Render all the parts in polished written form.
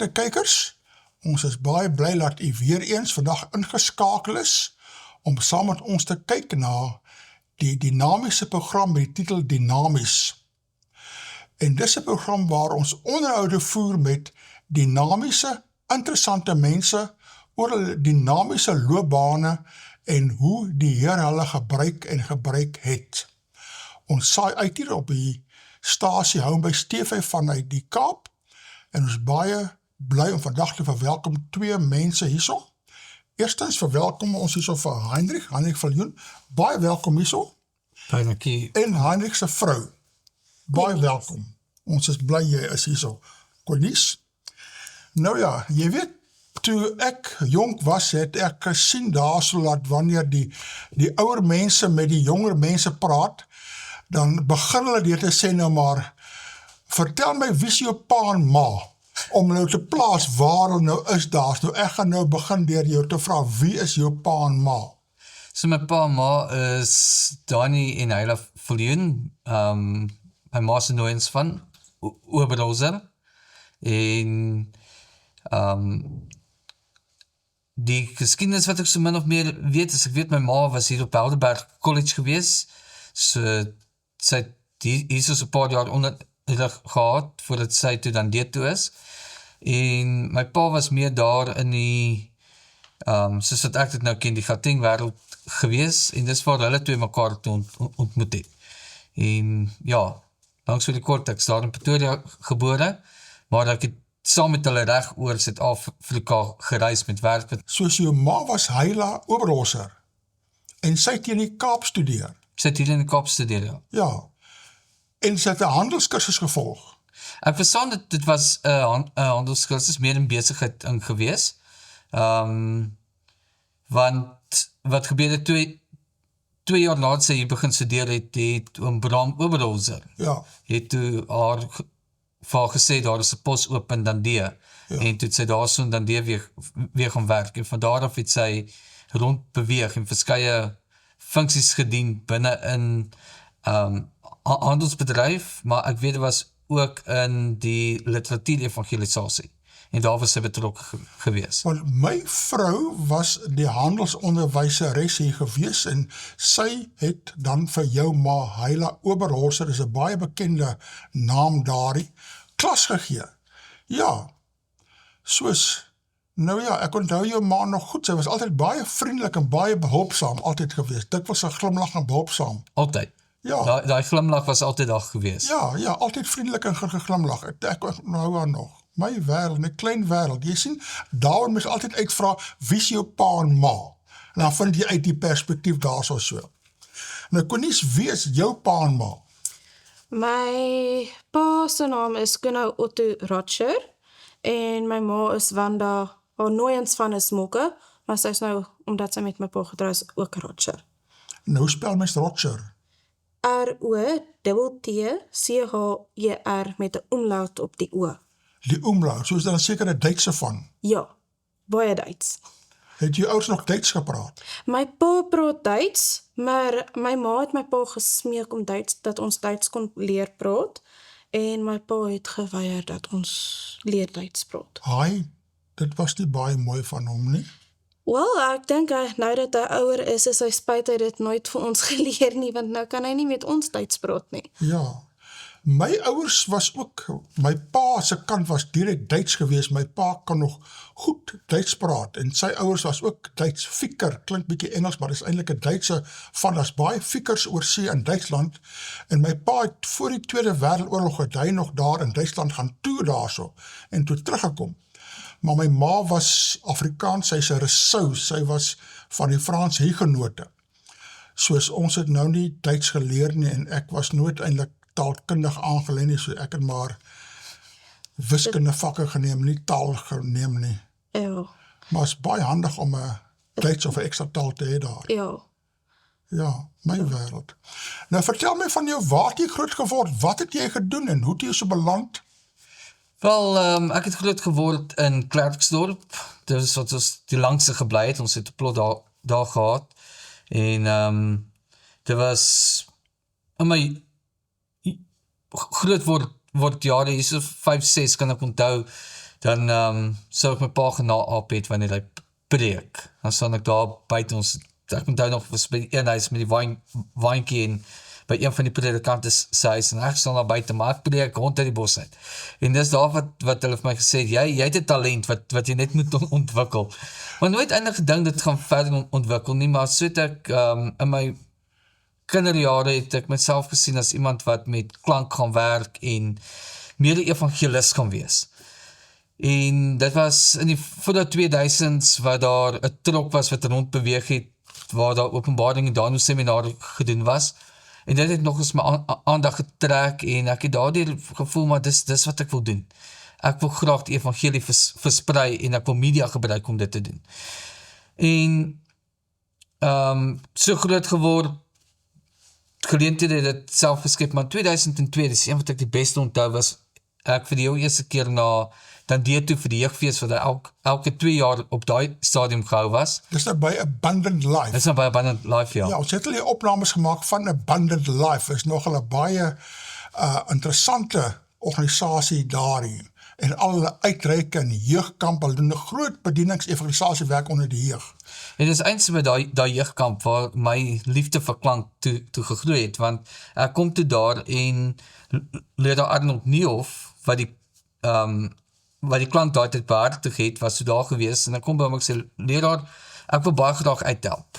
Beste kykers, ons is baie bly dat u weer eens vandag ingeskakel is om saam met ons te kyk na die dinamiese program met die titel Dinamies. En dis 'n program waar ons onderhoude voer met dinamiese, interessante mense oor hulle dinamiese loopbane en hoe die Here hulle gebruik het. Ons saai uit hier op die stasie Home by Stefy vanuit die Kaap en ons is baie bly om vandag te verwelkom twee mense hierso. Eerstens verwelkom ons hierso vir Heinrich Viljoen. Baie welkom hierso. Baie dankie. En Heinrich se vrou. Baie welkom. Ons is bly jy is hierso. Cornies. Nou ja, jy weet, toe ek jonk was, het ek gesien daarso dat wanneer die ouer mense met die jonger mense praat, dan begin hulle deur te sê nou maar, vertel my wie is jou pa en ma, om nou te plaas waar hulle nou is daar. Nou ek gaan nou begin deur jou te vra, wie is jou pa en ma? So my pa en ma is Dani en Heila Viljoen, my ma is nooiens van Oberhauser, en die geskiedenis wat ek so min of meer weet, is ek weet my ma was hier op Helderberg College gewees, so sy het hier so 'n paar jaar onder gehad, voordat sy toe dan deur toe is, en my pa was meer daar in die, soos wat ek dit nou ken, die Gauteng wêreld gewees, en dis waar hulle twee mekaar toe ontmoet het. En ja, langs vir die kort, ek is daar in Pretoria gebore, maar ek het saam met hulle reg oor Suid-Afrika gereis met werk. Soos jou ma was Heila Oberhauser, en sy het hier in die Kaap studeer. Sy het hier in die Kaap studeer, ja. Ja, en sy het 'n handelskursus gevolg. Ek verstaan dat dit was 'n handelskursus meer in besigheid in gewees, want wat gebeur het twee jaar nadat sy hier begin studeer het oom Bram Oberhauser, het toe vir haar gesê, daar is 'n pos oop in Dandie, en toe het sy daar so in Dandie weer gaan werk, en van daar af het sy rond beweeg en verskeie funksies gedien binne in handelsbedryf, maar ek weet dit was ook in die literatuur evangelisasie, en daar was sy betrokke gewees. Want my vrou was die handelsonderwyseres hier gewees, en sy het dan vir jou ma Heila Oberhauser, is 'n baie bekende naam daarie, klas gegee. Ja, soos, nou ja, ek onthou jou ma nog goed, sy was altyd baie vriendelik en baie behulpsaam, altyd gewees, dikwels 'n glimlag en behulpsaam. Altyd. Ja. Daai glimlag was altyd daar gewees. Ja, altyd vriendelik en geglimlag. Ek onthou haar nog. My wêreld, 'n klein wêreld. Jy sien, daarom moet jy altyd uitvra, wie is jou pa en ma? En dan vind jy uit die perspektief daarso so. Nou, Cornies, wie is jou pa en ma? My pa se naam is Kuno Otto Rotscher, en my ma is Wanda, haar nooiens van is Mokke, maar sy is nou, omdat sy met my pa getrou is, ook Rotscher. Nou spel mens Rotscher. R-O-T-T-C-H-E-R met 'n omlaut op die O. Die omlaut, so is daar 'n sekere Duitse van. Ja, baie Duits. Het jou ouers nog Duits gepraat? My pa praat Duits, maar my ma het my pa gesmeek om dat ons Duits kon leer praat, en my pa het geweier dat ons leer Duits praat. Haai, dit was nie baie mooi van hom nie. Wel, ek dink nou dat hy ouer is hy spyt hy dit nooit vir ons geleer nie, want nou kan hy nie met ons Duits praat nie. Ja, my ouers was ook, my pa se kant was direk Duits gewees, my pa kan nog goed Duits praat, en sy ouers was ook Duits fieker, klink bietjie Engels, maar dis eintlik 'n Duitse van, as baie fiekers oor see in Duitsland, en my pa het voor die Tweede Wêreldoorlog het hy nog daar in Duitsland gaan toer daarso, en toe teruggekom. Maar my ma was Afrikaans, sy's 'n Rousseau, sy was van die Franse hugenote. Soos ons het nou nie Duits geleer nie, en ek was nooit eintlik taalkundig aangelei nie, so ek het maar wiskunde vakke geneem, nie taal geneem nie. Ja. Maar is baie handig om 'n Duits of 'n ekstra taal te hê daar. Ja. Ja, my wêreld. Nou vertel my van jou, waar het jy groot geword? Wat het jy gedoen en hoe het jy so beland? Wel, ek het groot geword in Klerksdorp, dit is wat ons die langste gebly het, ons het 'n plot daar gehad, en dit was in my groot word jare, hier so 5, 6 kan ek onthou, dan sou ek my pa genaap het wanneer hy preek. Dan staan ek daar buite ons, ek onthou nog, was by die een huis met die wijnkie en by een van die predikante se huis, en ek staan daar buite, maar ek preek rond uit die bos uit. En dis daar wat hulle vir my gesê het, jy het 'n talent wat jy net moet ontwikkel. Maar nooit eintlik gedink dit gaan verder ontwikkel nie, maar so het ek in my kinderjare het ek myself gesien as iemand wat met klank gaan werk en meer 'n evangelist gaan wees. En dit was in die voor die 2000s waar daar 'n trok was wat rondbeweeg het, waar daar openbaring en Daniel seminar gedoen was. En dit het nog eens my aandag getrek en ek het daardeur gevoel, maar dis wat ek wil doen. Ek wil graag die evangelie versprei en ek wil media gebruik om dit te doen. En so groot geword, geleenthede het dit self geskep, maar in 2002, dis een wat ek die beste onthou was, ek vir die heel eerste keer na Dundee toe vir die jeugfees, wat elke 2 jaar op daai stadium gehou was. Dis nou by Abundant Life. Dis nou by Abundant Life, ja. Ja, ons het al die opnames gemaak van Abundant Life, is nogal 'n baie interessante organisasie daarin, en al hulle uitreike en jeugkamp, hulle doen 'n groot bedieningsevangelisasiewerk onder die jeug. En dis eintlik by daai jeugkamp waar my liefde vir klank toe gegroei het, want ek kom toe daar en leraar Arnold Niehoff, wat die klank daai tyd behartig het, was so daar gewees, en ek kom by hom, ek sê, leraar, ek wil baie graag uithelp.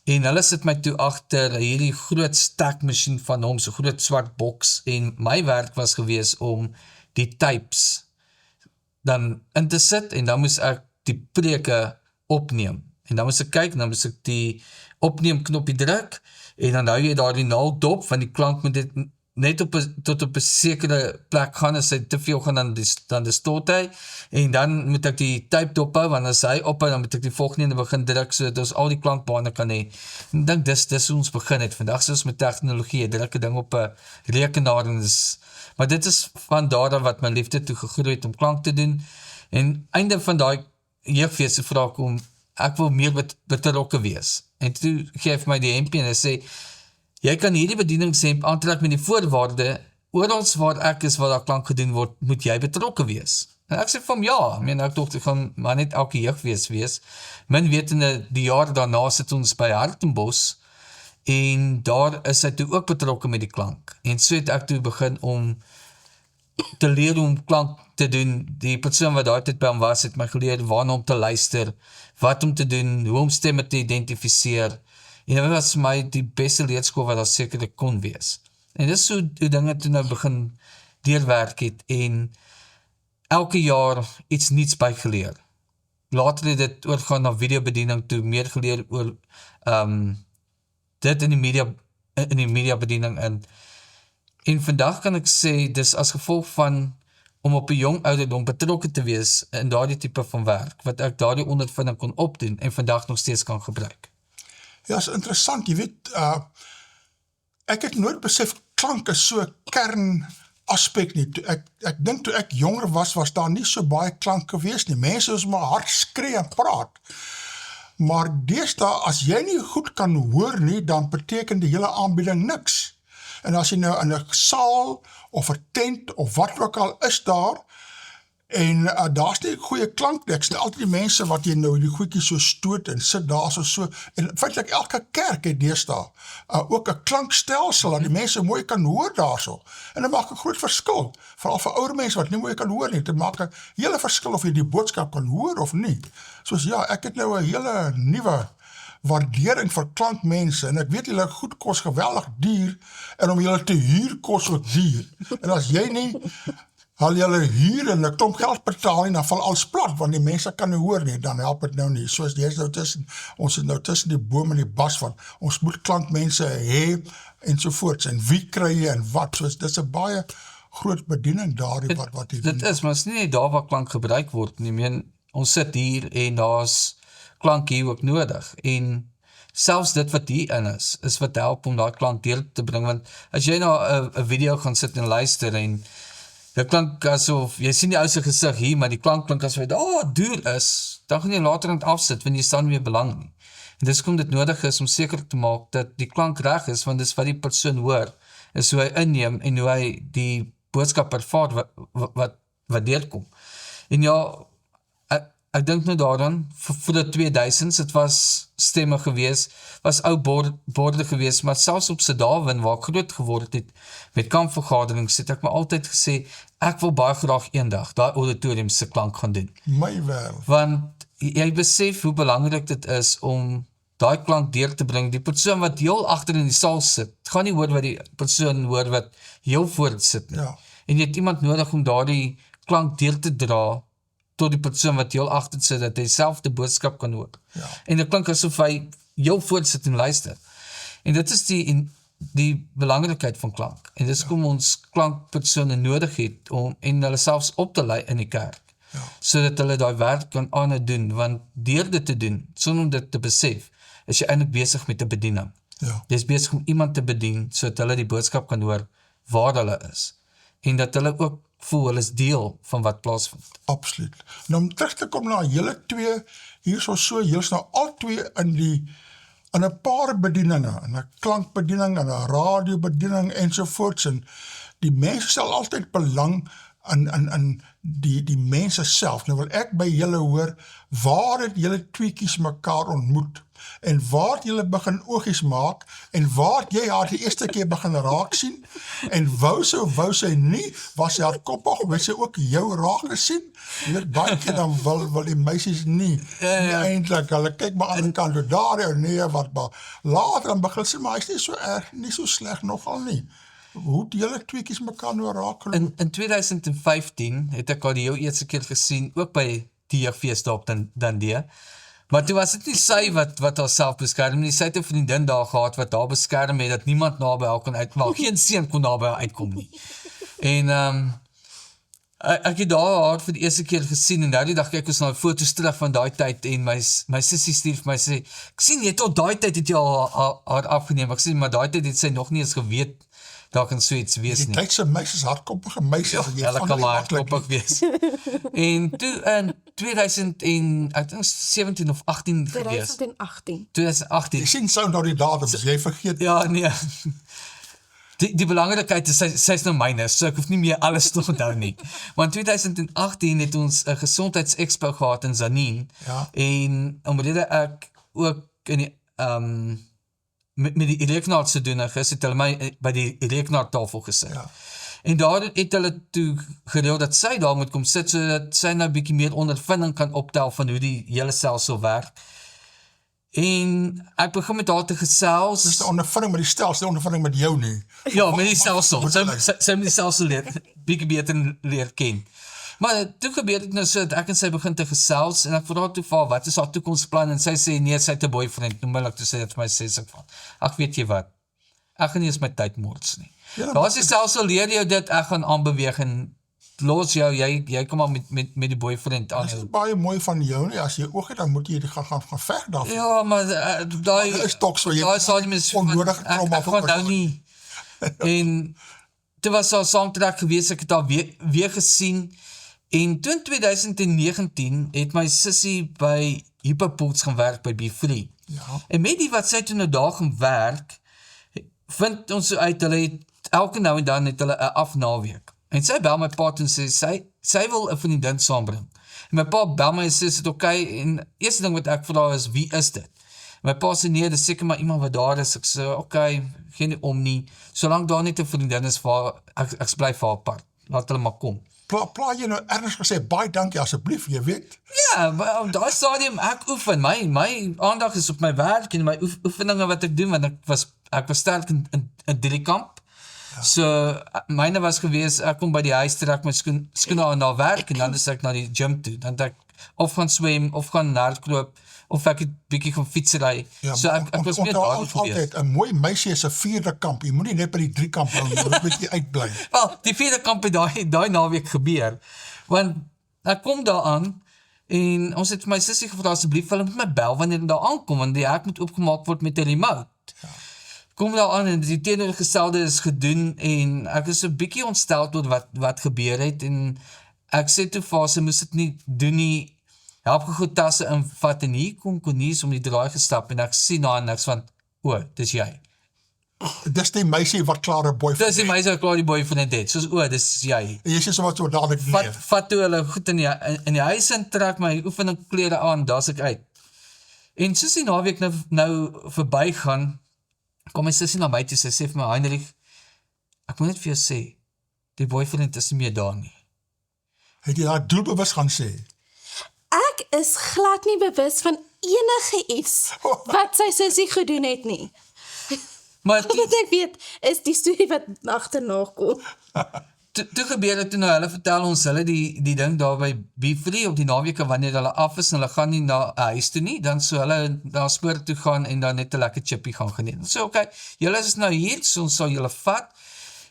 En hulle sit my toe agter hierdie groot stekmasjien van hom, so groot swart boks, en my werk was gewees om die tapes dan in te sit, en dan moes ek die preke opneem. En dan moes ek kyk, en dan moes ek die opneemknopie druk, en dan hou jy daar die naald dop, van die klank moet dit net tot op 'n sekere plek gaan, as hy te veel gaan, dan distort hy, en dan moet ek die tape dophou, want as hy ophou, dan moet ek die volgende begin druk, sodat ons al die klankbane kan hê. En ek dink dis hoe ons begin het, vandag soos met tegnologie, jy druk 'n ding op 'n rekenaar, en maar dit is van daar wat my liefde toe gegroei het om klank te doen, en einde van daai jeugfees vra ek wil meer betrokke wees, en toe gee hy vir my die hempie, en hy sê, jy kan hierdie bedieningshemp aantrek met die voorwaarde, oral waar ek is, waar daar klank gedoen word, moet jy betrokke wees. En ek sê vir hom, ja, ek dink, ek gaan maar net elke jeugfees wees. Min wetende, die jaar daarna sit ons by Hartenbos, en daar is hy toe ook betrokke met die klank. En so het ek toe begin om te leer om klank te doen. Die persoon wat daai tyd by hom was, het my geleer waarna om te luister, wat om te doen, hoe om stemme te identifiseer. En dit was vir my die beste leerskool wat daar sekerlik kon wees. En dis hoe dinge toe nou begin deurwerk het, en elke jaar iets niets bygeleer. Later het dit oorgaan na videobediening toe, meer geleer oor dit in die mediabediening in. En vandag kan ek sê, dis as gevolg van om op 'n jong ouderdom betrokke te wees in daardie tipe van werk, wat ek daardie ondervinding kon opdoen en vandag nog steeds kan gebruik. Ja, is interessant, jy weet, ek het nooit besef, klank is so 'n kernaspek nie. Ek dink toe ek jonger was daar nie so baie klank gewees nie. Mense is maar hard skree en praat. Maar deesdae, as jy nie goed kan hoor nie, dan beteken die hele aanbieding niks. En as jy nou in 'n saal, of 'n tent, of wat ook al is daar, en daar's nie goeie klank, ek sien altyd die mense wat jy nou die goedjies so stoot, en sit daar so, en feitlik elke kerk het deesdae ook 'n klankstelsel, dat die mense mooi kan hoor daarso, en dit maak 'n groot verskil, veral vir ouer mense wat nie mooi kan hoor nie, dit maak 'n hele verskil of jy die boodskap kan hoor of nie. Soos ja, ek het nou 'n hele nuwe waardering vir klankmense, en ek weet julle goed kos geweldig duur, en om julle te huur kos ook duur, en as jy nie al julle huur en 'n klomp geld betaal nie, dan val alles plat, want die mense kan nie hoor nie, dan help het nou nie, soos jy is nou ons is nou tussen die boom en die bas van, ons moet klankmense hê, ensovoorts, en wie kry jy en wat, soos dit is 'n baie groot bediening daarin wat jy doen. Dit is, maar is nie daar waar klank gebruik word nie, ons sit hier, en daar's klank hier ook nodig, en selfs dit wat hier in is wat help om daai klank deel te bring, want as jy na 'n video gaan sit en luister, en dit klink asof, jy sien die ou se gesig hier, maar die klank klink asof hy duur is, dan gaan jy later aan het afsit, want jy staan meer belang nie. En dis kom dit nodig is om seker te maak dat die klank reg is, want dis wat die persoon hoor, is hoe hy inneem, en hoe hy die boodskap ervaar wat deurkom. En ja, ek dink nou daaraan, vir die 2000s, het was stemme gewees, was ou borde gewees, maar selfs op Darwin, waar ek groot geword het, met kampvergaderings, het ek my altyd gesê, ek wil baie graag eendag daai auditorium se klank gaan doen. My wêreld. Want jy besef hoe belangrik dit is om daai klank deur te bring. Die persoon wat heel agter in die saal sit, gaan nie hoor wat die persoon hoor wat heel voor sit nie. Ja. En jy het iemand nodig om daardie klank deur te dra tot die persoon wat heel agter sit, dat hy self die boodskap kan hoor. Ja. En dit klink asof hy heel voor sit en luister. En dit is die belangrikheid van klank. En dis kom ons klankpersone nodig het en hulle selfs op te lei in die kerk. Ja. Sodat hulle daai werk kan aanhou doen, want deur dit te doen, sonder om dit te besef, is jy eintlik besig met 'n bediening. Ja. Jy is besig om iemand te bedien, sodat hulle die boodskap kan hoor waar hulle is. En dat hulle ook voel hulle is deel van wat plaasvind. Absoluut. Nou om terug te kom na julle twee, hier julle nou al twee in 'n paar bedieninge, in 'n klankbediening, in 'n radiobediening ensovoorts, en die mense stel altyd belang in die mense self. Nou wil ek by julle hoor, waar het julle tweekies mekaar ontmoet? En waar het julle begin oogies maak? En waar het jy haar die eerste keer begin raak sien? En wou sy nie, was sy hardkoppig, wil sy ook jou raak gesien? Jy weet, baie keer dan wil die meisies nie eintlik, hulle kyk maar aan die kant, toe daar, nee, wat maar. Later dan begin sy, maar hy is nie so erg, nie so sleg nogal nie. Hoe het julle tweekies mekaar nou raak geloop? In 2015 het ek haar die heel eerste keer gesien, ook by die jeugfees daar op Dundee. Maar toe was dit nie sy wat haarself beskerm nie, sy het 'n vriendin daar gehad wat haar beskerm het, dat niemand naby haar kon uitkom, geen seun kon naby haar uitkom nie. En ek het haar vir die eerste keer gesien, en nou die dag kyk ons na foto's terug van daai tyd, en my sussie stuur vir my sê, ek sien jy tot daai tyd het jy haar afgeneem, ek sê, maar daai tyd het sy nog nie eens geweet, daar kan so iets wees Die nie. tydse meisies, hardkoppige meisies, Hulle kan maar hardkoppig wees. En toe in 2017 of 18 gewees. 2018. 2018. Jy sien sou nou die datums, jy vergeet. Ja, nee. Die belangrikheid is, sy is nou myne, so ek hoef nie meer alles te onthou nie. Maar in 2018 het ons 'n gesondheidsexpo gehad in Zanin, Ja. en omdat ek ook in die, met die rekenaar te doen is, het hulle my by die rekenaartafel gesit. Ja. En daar het hulle toe gereël dat sy daar moet kom sit, sodat sy nou 'n bietjie meer ondervinding kan optel van hoe die hele stelsel werk. En ek begin met haar te gesels. Dis die ondervinding met die stelsel, die ondervinding met jou nie. Ja, met die stelsel. Wat Sy moet die stelsel bietjie beter leer ken. Maar toe gebeur dit nou so, dat ek en sy begin te gesels, en ek vra haar toe vir haar, wat is haar toekomsplan, en sy sê, nee, sy het 'n boyfriend, noemlik, toe sê dit vir my, sê ek van, ag, weet jy wat, ek gaan nie eens my tyd moords nie. Ja, Daar is die stelsel, leer jou dit, ek gaan aanbeweeg, en los jou, jy kom maar met die boyfriend aan. Dit is baie mooi van jou nie, as jy oog het, dan moet jy gaan veg daarvoor. Ja, maar daai is toch so, jy daai stadium is onnodig ek trauma gaan nou nie. En toe was haar saamtrek gewees, ek het haar weer gesien, en toe in 2019 het my sussie by Hyperpools gaan werk by Be-Free. Ja. En met die wat sy toe nou daar gaan werk, vind ons so uit, hulle het elke nou en dan het hulle 'n afnaweek. En sy bel my pa toe en sê, sy wil 'n vriendin saambring. En my pa bel my en sê, is dit okay? En eerste ding wat ek vra is, wie is dit? En my pa sê, nee, dis seker maar iemand wat daar is. Ek sê, okay, geen om nie. Solank daar net 'n vriendin is, ek bly vir haar apart. Laat hulle maar kom. Pla jy nou ergens gesê, baie dankie asseblief, jy weet. Ja, maar op daai stadium, ek oefen, my aandag is op my werk en my oefeninge wat ek doen, want ek was sterk in die kamp. Ja. So, myne was gewees, ek kom by die huis trek my skoene aan na werk, en dan is ek na die gym toe, dan het ek of gaan swem, of gaan hardloop, of ek het bietjie gaan fietsry, Ja, so ek was meer daar gewees. Altyd, 'n mooi meisie is 'n 4de kamp, jy moet nie net by die 3 kamp hou, jy moet met jy uitbly. Wel, die 4de kamp het daai naweek gebeur, want ek kom daar aan, en ons het vir my sussie gevra, asseblief, hulle moet my bel wanneer hulle daar aankom, want die hek moet oopgemaak word met 'n remote. Ja. Kom daar aan, en die teenoorgestelde is gedoen, en ek is 'n bietjie ontstel oor wat gebeur het, en ek sê toe vir haar, sy moes dit nie doen nie, help gegoed tasse invat, en hier kom Konies om die draai gestap, en ek sien haar, en ek van, dis jy. Dis die meisie wat klaar 'n boyfriend. Dis die meisie wat klaar die boyfriend het, soos, dis jy. En jy sê sommer so dadelik nee. Vat toe hulle goed in die huis en trek my oefeningklere aan, daar's ek uit. En soos die naweek nou verby gaan, kom my sussie na my toe, sy sê vir my, Heinrich, ek moet net vir jou sê, die boyfriend is nie meer daar nie. Het jy daar doelbewus gaan sê? Ek is glad nie bewus van enige iets wat sy sussie gedoen het nie. Maar Wat ek weet, is die storie wat agterna kom. toe gebeur het toe nou, hulle vertel ons, hulle die ding daar by Be Free op die naweke, wanneer hulle af is en hulle gaan nie na huis toe nie, dan so hulle na spoor toe gaan en dan net 'n lekker chippie gaan geniet. So, okay, julle is nou hier, so ons sal julle vat,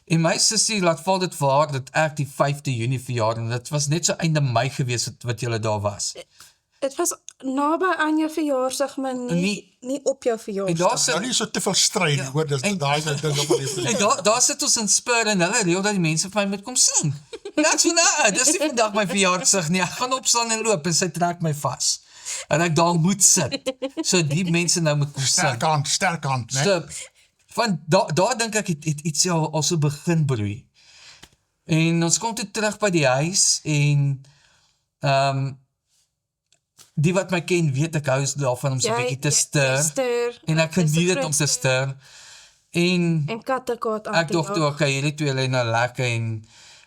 en my sussie laat val dit vir haar, dat ek die 5de Junie verjaar, en dit was net so einde Mei gewees, wat julle daar was. Dit was naby aan jou verjaarsdag, maar nie op jou En verjaarsdag. daar sit, Nou nie so te veel stryd, hoor, dis daai ding op die en daar sit ons in Spur, en hulle reël dat die mense vir my moet kom sing. En ek so, nou, dis nie vandag my verjaarsdag nie, ek gaan opstaan en loop, en sy trek my vas. En ek daar moet sit, so die mense nou moet kom sing. sterk hand, né? So, van daar dink ek het iets al so begin broei. En ons kom toe terug by die huis en die wat my ken weet ek hou daarvan om so 'n bietjie te stir. En ek geniet dit om te stir. En kattekaat aan ek dink toe okay, hierdie twee lê nou lekker en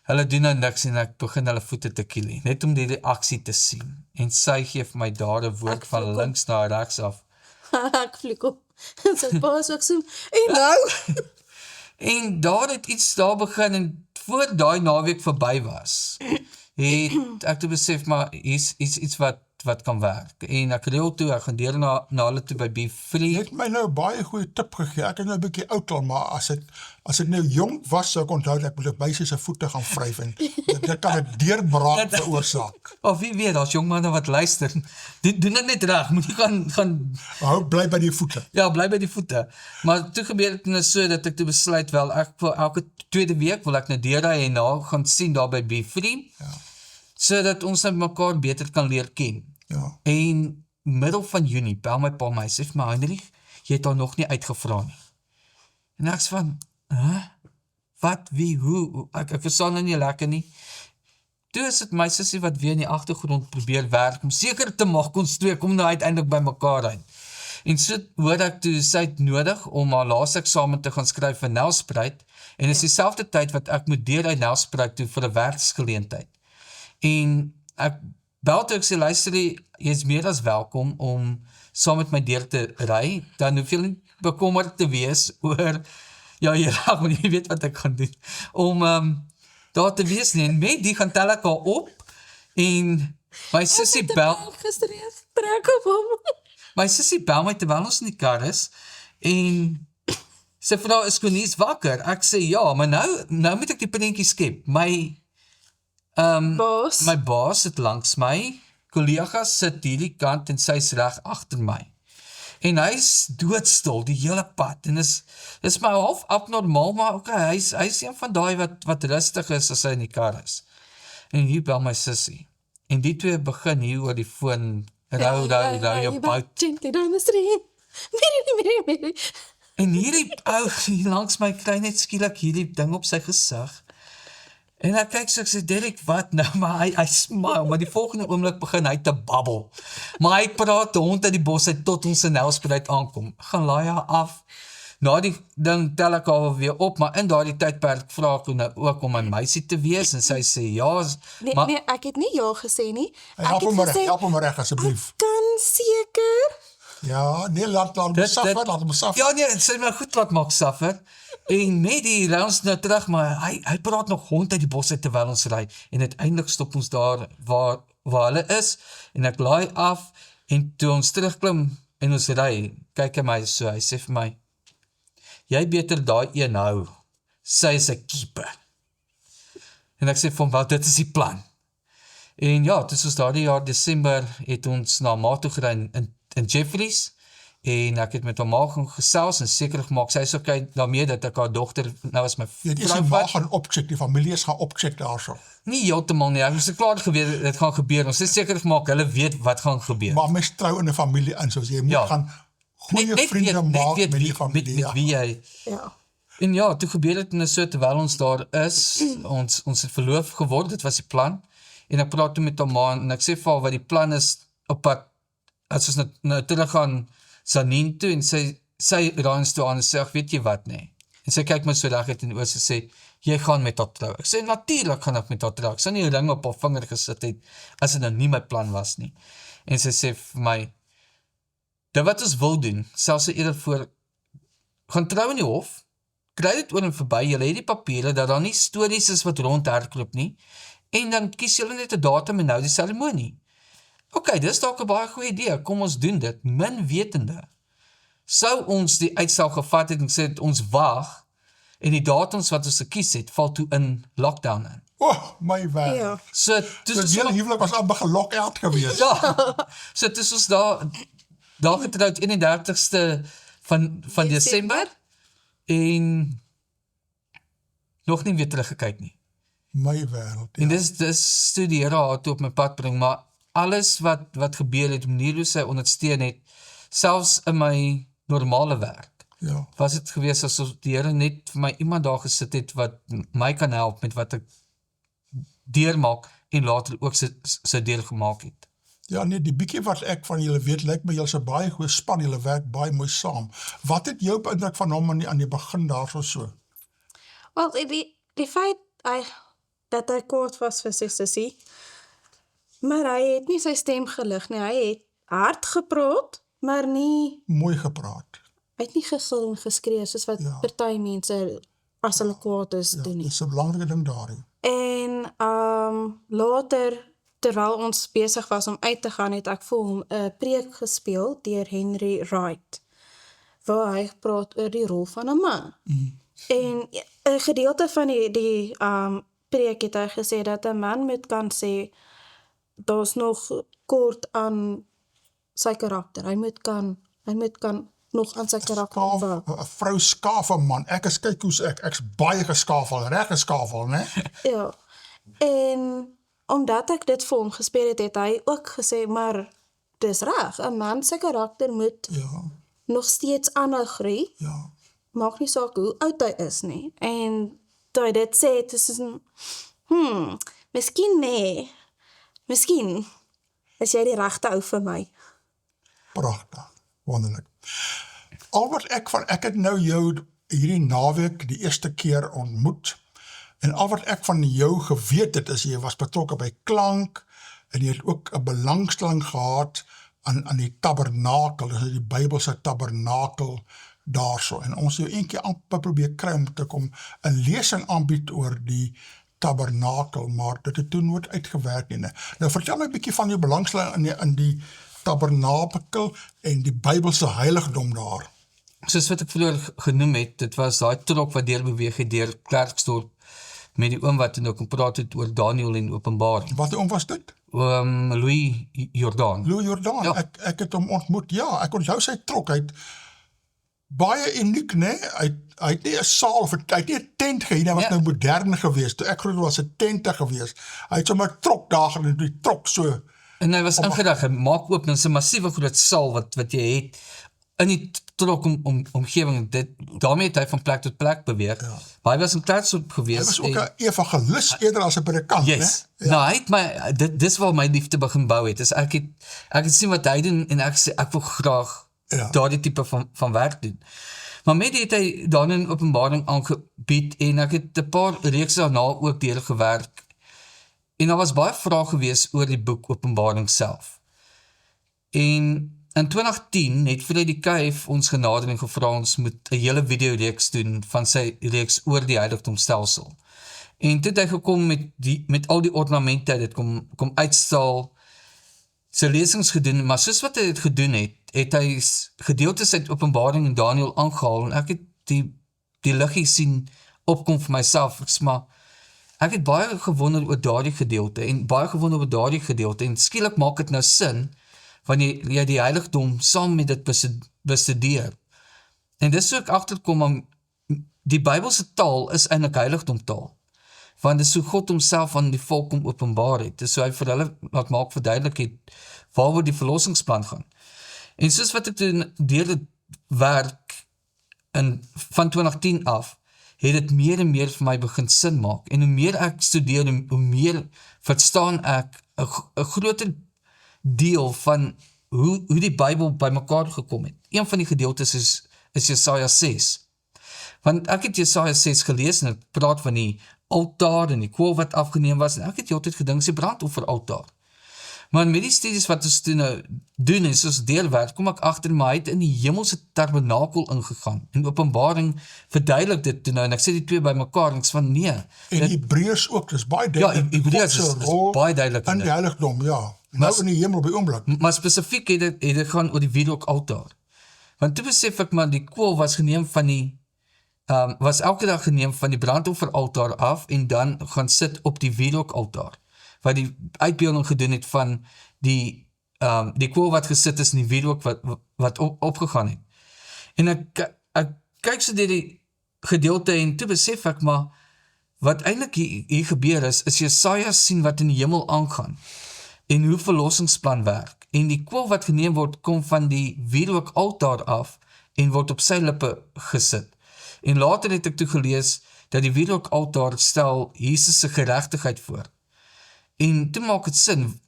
hulle doen nou niks en ek begin hulle voete te kiel, net om die reaksie te sien. En sy gee vir my daar 'n woord van links na regs af. Ek vlieg op. Sy paas ook so, en nou? En daar het iets daar begin en voor daai naweek verby was, het ek toe besef, maar hier's iets wat kan werk. En ek reël toe, ek gaan deur na hulle toe by Be Jy Free. het my nou 'n baie goeie tip gegee. Ek is nou 'n bietjie oud al, maar as ek nou jong was, sou ek onthou dat ek moet op meisie se voete gaan vryf en dit kan 'n deurbraak veroorsaak. Of wie weet, as jong manne wat luister, doen dit net reg, moet nie gaan Hou bly by die voete. ja, bly by die voete. Maar toe gebeur dit nou so, dat ek toe besluit, wel, ek wil elke tweede week, wil ek nou deurry en na gaan sien daar by Be Free, sodat ons nou mekaar beter kan leer ken. Ja. En middel van Junie, bel my pa my, sê vir my, Heinrich, jy het daar nog nie uitgevra nie. En ek sê van, wat, wie, hoe, ek verstaan nou nie lekker nie. Toe is dit my sussie wat weer in die agtergrond probeer werk, om seker te maak, ons twee kom nou uiteindelik by mekaar uit. En so hoor ek toe, sy het nodig om haar laaste eksamen te gaan skryf vir Nelspruit, en is dieselfde tyd wat ek moet deur uit Nelspruit toe vir 'n werksgeleentheid. En ek bel toe, ek sê, luister, jy is meer as welkom om saam met my deur te ry, dan hoef jy nie bekommerd te wees oor, ja, jy weet wat ek gaan doen, om daar te wees nie, en met die gaan tel ek haar op, en my sussie bel, Trek op hom. my sussie bel my terwyl ons in die kar is, en sy vra, is Konies wakker? Ek sê, ja, maar nou moet ek die prentjie skep, Baas. my baas sit langs my, kollegas sit hierdie kant en sy is reg agter my. En hy is doodstil die hele pad, en is my half abnormaal, maar okay, hy is een van daai wat rustig is as hy in die kar is. En hier bel my sussie, en die twee begin hier oor die foon, rou jou bout. Gently down the street. Mary. En hierdie ou hier langs my kry net skielik hierdie ding op sy gesig. En ek kyk so, ek sê, Derek, wat nou? Maar hy smile, maar die volgende oomblik begin hy te babbel. Maar hy praat die hond uit die bos uit tot ons in Nelspruit aankom. Ek gaan laai haar af. Na die ding tel ek haar weer op, maar in daardie tydperk vra ek nou ook om my meisie te wees, en sy sê ja, maar Nee, ek het nie ja gesê nie. Help hom reg asseblief. Kan seker. Ja, nee, laat hom suffer. Ja nee, sy het my goed laat maak suffer. En met die rounds nou terug, maar hy praat nog hond uit die bos uit terwyl ons ry, en uiteindelik stop ons daar waar hulle is, en ek laai af, en toe ons terugklim en ons ry, kyk hy my so, hy sê vir my, jy beter daai een hou, sy is 'n keeper. En ek sê vir hom, wel, dit is die plan. En ja, dis ons daardie jaar Desember, het ons na ma toe gery in Jeffries, en ek het met haar ma gaan gesels en seker gemaak, sy is okay daarmee dat ek haar dogter nou as my Jy het eers die ma gaan opcheck, die familie is gaan opcheck daarso. Nie heeltemal nie, ek was klaar geweet dit gaan gebeur, ons het seker gemaak, hulle weet wat gaan gebeur. Maar mens trou in 'n familie in, soos jy moet Ja. gaan goeie vriende maak met die familie. met wie jy. Ja. En ja, toe gebeur het en so, terwyl ons daar is, ons het verloof geword, dit was die plan, en ek praat toe met hom ma, en ek sê vir haar wat die plan is, op pad, as ons nou terug gaan Sanien toe, en sy raai ons toe aan, en sê, ag, weet jy wat, nee, en sy kyk my so reg uit in die oor, sy sê, jy gaan met haar trou, ek sê, natuurlijk gaan ek met haar trou, ek sou nie 'n ring op haar vinger gesit het, as dit nou nie my plan was nie, en sy sê vir my, dit wat ons wil doen, selfs eerder voor, gaan trou in die hof, kry dit oor en verby, julle het die papiere, dat daar nie stories is wat rond hardloop nie, en dan kies julle net 'n datum en nou die seremonie. Ok, dis dalk 'n baie goeie idee, kom ons doen dit, min wetende. Sou ons die uitstel gevat het en sê het ons wag, en die datums wat ons gekies het, val toe in lockdown in. My wêreld. Ja. So, Die hele huwelik was amper gelock-out geweest. ja, so dis ons daar getrouwd 31ste van Desember, en nog nie weer teruggekyk nie. My wêreld. En dis toe die Here haar toe op my pad bring, maar alles wat gebeur het, manier hoe sy ondersteun het, selfs in my normale werk, Ja. was het gewees asof die Here net vir my iemand daar gesit het, wat my kan help met wat ek deurmaak, en later ook sy deel gemaak het. Ja, nee, die bietjie wat ek van julle weet, lyk my julle is 'n baie goeie span, julle werk baie mooi saam. Wat het jou beïndruk van hom aan die begin daarso so? Wel, die feit dat hy kort was vir sy sussie, maar hy het nie sy stem gelig nie, hy het hard gepraat, maar nie, Mooi gepraat. hy het nie gegil en geskree, soos wat Ja. party mense, as hulle kwaad is, Ja, doen nie. dis 'n belangrike ding daarin. En later, terwyl ons besig was om uit te gaan, het ek vir hom 'n preek gespeel deur Henry Wright, waar hy praat oor die rol van 'n man. En 'n gedeelte van die preek het hy gesê dat 'n man moet kan sê, daar's nog kort aan sy karakter. Hy moet kan nog aan sy karakter werk. 'n vrou skaaf 'n man. Ek is kyk hoe's ek's baie geskaafel, reg geskaafel, né? Ja. En omdat ek dit vir hom gespeel het, het hy ook gesê, maar dis reg, 'n man se karakter moet Ja, nog steeds aanhou groei, ja. maak nie saak hoe oud hy is nie. En toe hy dit sê, het is een, miskien nee, miskien is jy die regte ou vir my. Pragtig, wonderlik. Al wat ek het nou jou hierdie naweek die eerste keer ontmoet, en al wat ek van jou geweet het, is jy was betrokke by klank, en jy het ook 'n belangstelling gehad aan die tabernakel, dus die Bybelse tabernakel daarso, en ons het jou een keer amper probeer kry om te kom 'n lesing aanbied oor die tabernakel, maar dit het toe nooit uitgewerk nie. Nou vertel my 'n bietjie van jou belangstelling in die tabernakel en die Bybelse heiligdom daar. Soos wat ek vroeër genoem het, dit was daai trok wat deurbeweeg het deur Klerksdorp, met die oom wat toen ook gepraat het oor Daniel en Openbaring. Wat oom was dit? Louis Jordan. Louis Jordan, Ja. ek het hom ontmoet, ja, ek onthou sy trok, hy het baie uniek, né? Hy het nie 'n saal, of hy het nie 'n tent gehad, hy was Ja. nou modern geweest, toe ek groot was 'n tente geweest, hy het sommer 'n trok daar en die trok so, En hy was ingerig, hy maak oop, dit is 'n massiewe groot saal wat jy het, in die trok omgewing, daarmee het hy van plek tot plek beweeg, maar hy was in Klerksdorp gewees. hy was ook 'n evangelis eerder as 'n predikant, Yes. né? Nou, hy het my, dis waar my liefde begin bou het, dus ek het sien wat hy doen, en ek sê, ek wil graag Ja. daardie tipe van werk doen. Maar met die het hy dan in Openbaring aangebied, en ek het 'n paar reeks daarna ook deur gewerk, en daar was baie vrae gewees oor die boek Openbaring self. En in 2010 het Freddy Kuif ons genader en gevra ons moet 'n hele videoreeks doen van sy reeks oor die heiligdomstelsel. En toe het hy gekom met al die ornamente, dit kom uitstal, sy lesings gedoen, maar soos wat hy het gedoen het hy gedeeltes uit Openbaring en Daniel aangehaal, en ek het die liggie sien opkom vir myself, ek het baie gewonder oor daardie gedeelte, en skielik maak het nou sin, wanneer jy die heiligdom saam met dit bestudeer. En dis so ek agterkom, die Bybelse taal is eintlik heiligdomtaal, want dis so God homself aan die volk om openbaar het, dis so hy vir hulle wat maak verduidelik het, waaroor die verlossingsplan gaan. En soos wat ek toen deur dit werk van 2010 af, het dit meer en meer vir my begin sin maak. En hoe meer ek studeer, hoe meer verstaan ek 'n groter deel van hoe die Bybel bymekaar gekom het. Een van die gedeeltes is Jesaja 6. Want ek het Jesaja 6 gelees en het praat van die altaar en die kool wat afgeneem was, en ek het altyd gedink, is die brandofferaltaar. Maar met die studies wat ons toe nou doen en soos deurwerk, kom ek agter, maar hy het in die hemelse tabernakel ingegaan. En Openbaring verduidelik dit toe nou, en ek sê die twee by mekaar, en ek sê van nee. En Hebreërs ook, dis baie Ja, duidelik. Hebreërs God se is rol baie duidelik in in die dit. heiligdom, ja. Nou in die hemel op die oomblik. Maar spesifiek het dit gaan oor die wierookaltaar. Want toe besef ek, maar die kool was geneem van die, was elke dag geneem van die brandofferaltaar af, en dan gaan sit op die wierookaltaar, wat die uitbeelding gedoen het van die kool wat gesit is in die wierook wat opgegaan het. En ek kyk so deur die gedeelte en toe besef ek, maar wat eintlik hier gebeur is Jesaja sien wat in die hemel aangaan en hoe verlossingsplan werk. En die kool wat geneem word, kom van die wierookaltaar af en word op sy lippe gesit. En later het ek toe gelees dat die wierookaltaar stel Jesus se geregtigheid voor. En toe maak het sin,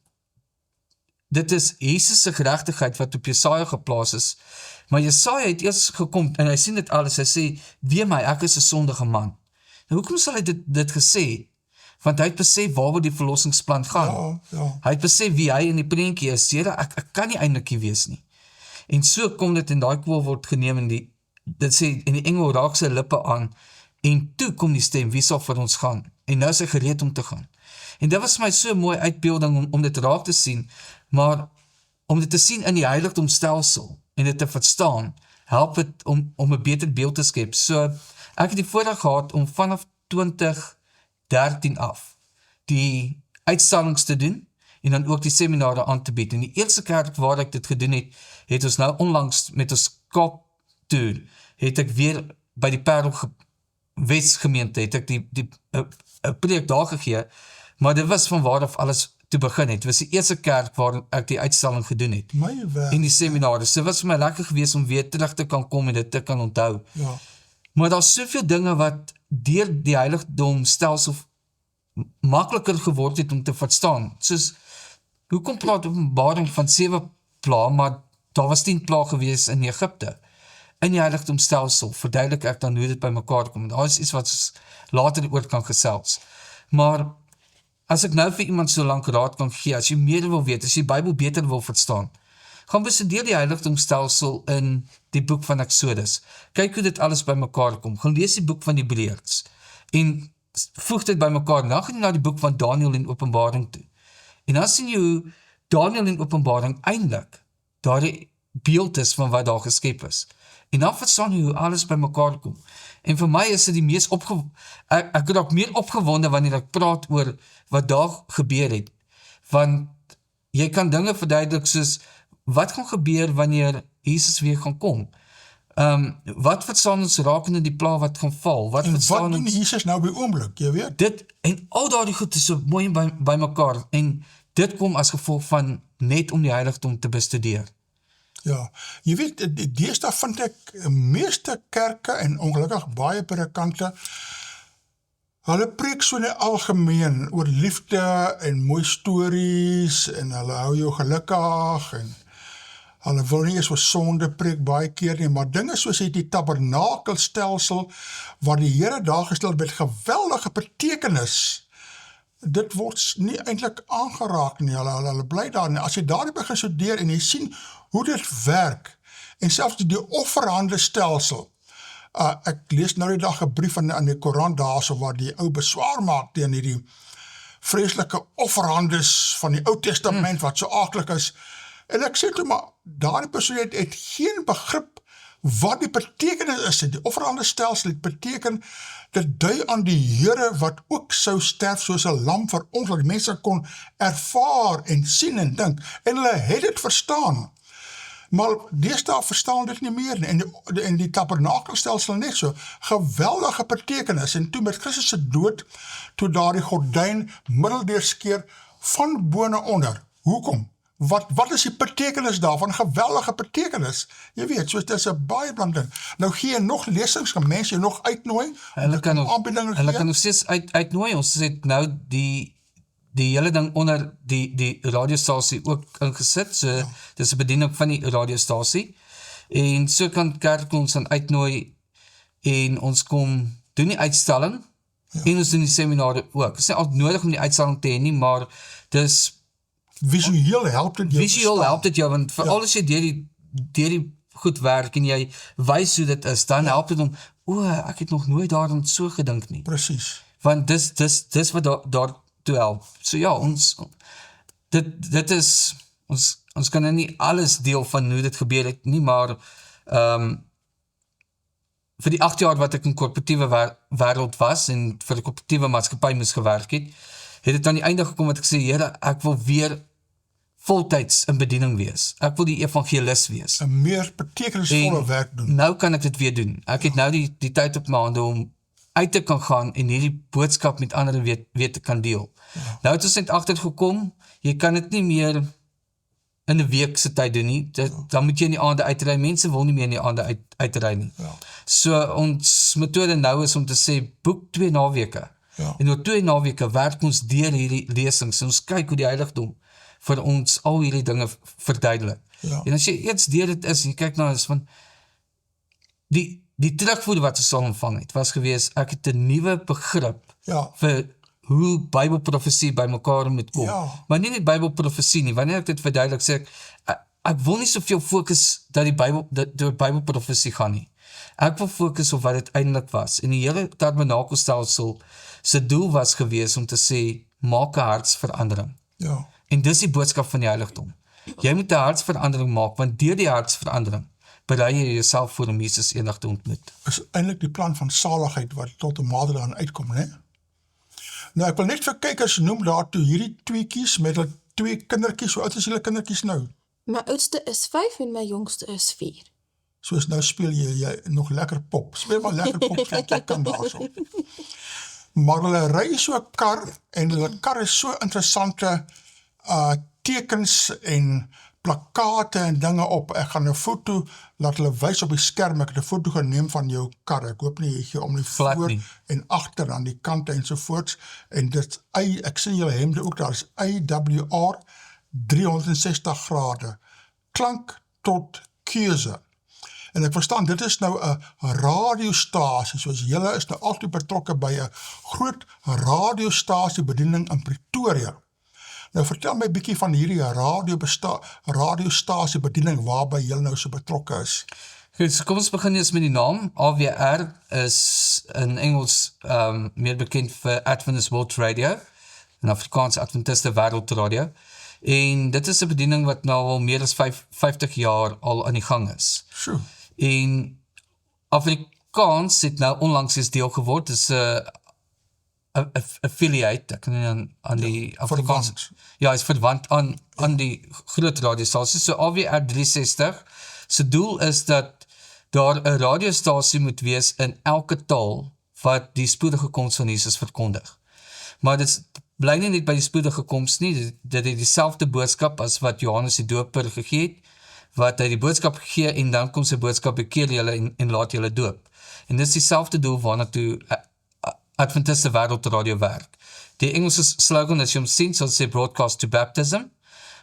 dit is Jesus se geregtigheid wat op Jesaja geplaas is, maar Jesaja het eers gekom, en hy sien dit alles, hy sê, wee my, ek is 'n sondige man. Nou hoekom sal hy dit gesê? Want hy het besef waaroor die verlossingsplan gaan. Ja. Hy het besef wie hy in die prentjie is, Here, ek kan nie eintlik hier wees nie. En so kom dit, en daai kool word geneem, en dit sê, en die engel raak sy lippe aan, en toe kom die stem, wie sal vir ons gaan? En nou is hy gereed om te gaan. En dit was vir my so mooi uitbeelding om dit raak te sien, maar om dit te sien in die heiligdomstelsel en dit te verstaan, help het om 'n beter beeld te skep. So, ek het die voorreg gehad om vanaf 2013 af die uitstallings te doen en dan ook die seminare aan te bied. En die eerste kerk waar ek dit gedoen het ons nou onlangs met ons Kaap-toer, het ek weer by die Parel Wesgemeente, het ek die preek daar gegee, maar dit was van waar af alles te begin het. Dit was die eerste kerk waar ek die uitstalling gedoen het. My werk. En die seminare. So dit was vir my lekker geweest om weer terug te kan kom en dit te kan onthou. Ja. Maar daar's soveel dinge wat deur die heiligdomstelsel makliker geword het om te verstaan. Soos, hoekom praat Openbaring van 7 pla, maar daar was 10 pla gewees in Egipte. In die heiligdomstelsel verduidelik ek dan hoe dit by mekaar kom. Daar is iets wat ons later oor kan gesels. Maar as ek nou vir iemand so lank raad kan gee, as jy meer wil weet, as jy die Bybel beter wil verstaan, gaan bestudeer die heiligdomstelsel in die boek van Exodus. Kyk hoe dit alles by mekaar kom. Gaan lees die boek van die Hebreërs. En voeg dit by mekaar. Dan gaan jy na die boek van Daniël en Openbaring toe. En dan sien jy hoe Daniël en Openbaring eintlik daardie beeld is van wat daar geskep is. En dan verstaan jy hoe alles by mekaar kom. En vir my is dit die mees ek raak meer opgewonde wanneer ek praat oor wat daar gebeur het. Want jy kan dinge verduidelik soos, wat gaan gebeur wanneer Jesus weer gaan kom? Wat verstaan ons rakende die pla wat gaan val? Wat doen Jesus nou by oomblik, jy weet? Dit, en al daardie goed is so mooi by mekaar, en dit kom as gevolg van net om die heiligdom te bestudeer. Ja, jy weet, deesdae vind ek meeste kerke en ongelukkig baie predikante, hulle preek so in die algemeen oor liefde en mooi stories en hulle hou jou gelukkig en hulle wil nie eens oor sonde preek baie keer nie, maar dinge soos die tabernakelstelsel waar die Here daar gestel met geweldige betekenis, dit word nie eintlik aangeraak nie, hulle bly daar nie. As jy daar begin studeer en jy sien hoe dit werk, en selfs die offerhandestelsel, ek lees nou die dag 'n brief aan die Koran daar, so waar die ou beswaar maak teen hierdie vreeslike offerhandes van die Ou Testament, wat so aaklik is, en ek sê toe, maar daardie persoon het geen begrip wat die betekenis is. Die offerhandestelsel het beteken, dit dui aan die Here wat ook sou sterf soos 'n lam vir ons, dat die mense kon ervaar en sien en dink, en hulle het dit verstaan. Maar deesdae verstaan dit nie meer nie, en die tabernakelstelsel net so, geweldige betekenis, en toe met Christus se dood, toe daardie gordyn middeldeur skeer van bo na onder. Hoekom? Wat is die betekenis daarvan? Geweldige betekenis. Jy weet, soos dit is 'n baie belangrijk ding. Nou gee jy nog lesings, gaan mense jou nog uitnooi, Hulle kan aanbiedinge Hulle gee. kan nog steeds uitnooi. Ons het nou die hele ding onder die radiostasie ook ingesit. So dis 'n bediening van die radiostasie. En so kan kerk ons dan uitnooi en ons kom doen die uitstalling en ons doen die seminare ook. Dit is nie altyd nodig om die uitstalling te hê nie, maar dis Visueel help dit jou visueel verstaan. help dit jou, want veral as jy deur die goed werk en jy wys hoe dit is, dan help dit om, ek het nog nooit daaraan so gedink nie. Presies. Want dis wat daartoe help. So ja, dit is, ons kan nou nie alles deel van hoe dit gebeur het nie, maar vir die 8 jaar wat ek in korporatiewe wêreld was en vir die korporatiewe maatskappy moes gewerk het dit aan die einde gekom wat ek sê, Here, ek wil weer voltyds in bediening wees. Ek wil die evangelis wees. 'n meer betekenisvolle werk doen. Nou kan ek dit weer doen. Ek het nou die tyd op my hande om uit te kan gaan en hierdie boodskap met ander weer te kan deel. Nou het ons net agtergekom, jy kan dit nie meer in 'n week se tyd doen nie. Dan moet jy in die aande uitry. Mense wil nie meer in die aande uitry nie. So ons metode nou is om te sê, boek 2 naweke. En oor 2 naweke werk ons deur hierdie lesings en ons kyk hoe die heiligdom vir ons al hierdie dinge verduidelik. En as jy eers deur dit is en jy kyk na is van die terugvoer wat ons al ontvang het, was gewees, ek het 'n nuwe begrip vir hoe Bybelprofesie by mekaar moet kom. Maar nie net Bybelprofesie nie, wanneer ek dit verduidelik, sê ek wil nie soveel fokus dat die Bybelprofesie gaan nie. Ek wil fokus op wat dit eintlik was. En die hele tabernakelstelsel se doel was gewees om te sê, maak 'n hartsverandering. En dis die boodskap van die heiligdom. Jy moet 'n hartsverandering maak, want deur die hartsverandering berei jy jouself voor om Jesus eendag te ontmoet. Is eintlik die plan van saligheid wat tot 'n mate daarin uitkom, né? Nou ek wil net vir kykers noem daartoe hierdie tweeetjies met hulle 2 kindertjies. Hoe oud is julle kindertjies nou? My oudste is 5 en my jongste is 4. Soos nou speel jy nog lekker pop. Speel maar lekker pop, wat jy kan daarso. Maar hulle ry so 'n kar en hulle kar is so interessante tekens en plakate en dinge op. Ek gaan 'n foto laat hulle wys op die skerm. Ek het 'n foto geneem van jou kar. Ek hoop nie jy gee om die voor en agter aan die kante en so voorts. En dit ek sien julle hemde ook daar is IWR 360 grade. Klank tot keuse. En ek verstaan, dit is nou 'n radiostasie, soos julle is nou altyd betrokke by 'n groot radiostasie bediening in Pretoria. Nou vertel my 'n bietjie van hierdie radiostasie bediening waarby julle nou so betrokke is. Goed, so kom ons begin eers met die naam. AWR is in Engels meer bekend vir Adventist World Radio, in Afrikaans Adventiste Wêreld Radio. En dit is 'n bediening wat nou al meer as 50 jaar al aan die gang is. Sjoe. En Afrikaans het nou onlangs eens deel geword, dis 'n affiliate, ek kan nie aan die Afrikaans. Ja, is verwant aan die groot radiostasie. So AWR 360, se doel is dat daar 'n radiostasie moet wees in elke taal wat die spoedige koms van Jesus verkondig. Maar dit bly nie net by die spoedige koms nie, dit het dieselfde boodskap as wat Johannes die Doper gegee het, wat hy die boodskap gee en dan kom sy boodskap, bekeer julle en laat julle doop. En dit is dieselfde doel waarna toe Adventiste Wêreld Radio werk. Die Engelse slogan as jy hom sien, sal sê broadcast to baptism.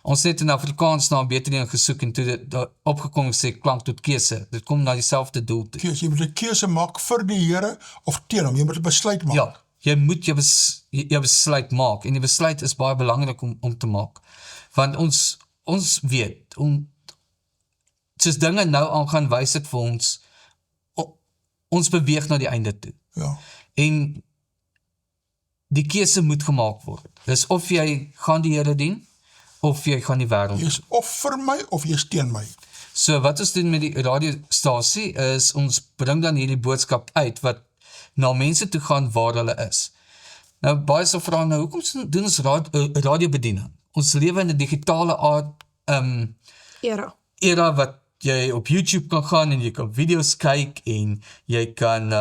Ons het in Afrikaans na 'n beter een gesoek en toe dit opgekom sê klank tot keuse. Dit kom na dieselfde doel toe. Jy moet 'n keuse maak vir die Here of teen hom. Jy moet 'n besluit maak. Ja, jy moet jou besluit maak en die besluit is baie belangrik om te maak. Want ons weet, soos dinge nou aangaan, wys dit vir ons beweeg na die einde toe. Ja. En die keuse moet gemaak word. Dis of jy gaan die Here dien, of jy gaan die wêreld. Jy is of vir my, of jy is teen my. So wat ons doen met die radiostasie is, ons bring dan hierdie boodskap uit, wat na mense toe gaan waar hulle is. Nou, baie sal vra, nou, hoekom doen ons radiobediening? Ons lewe in 'n digitale era wat jy op YouTube kan gaan en jy kan video's kyk en jy kan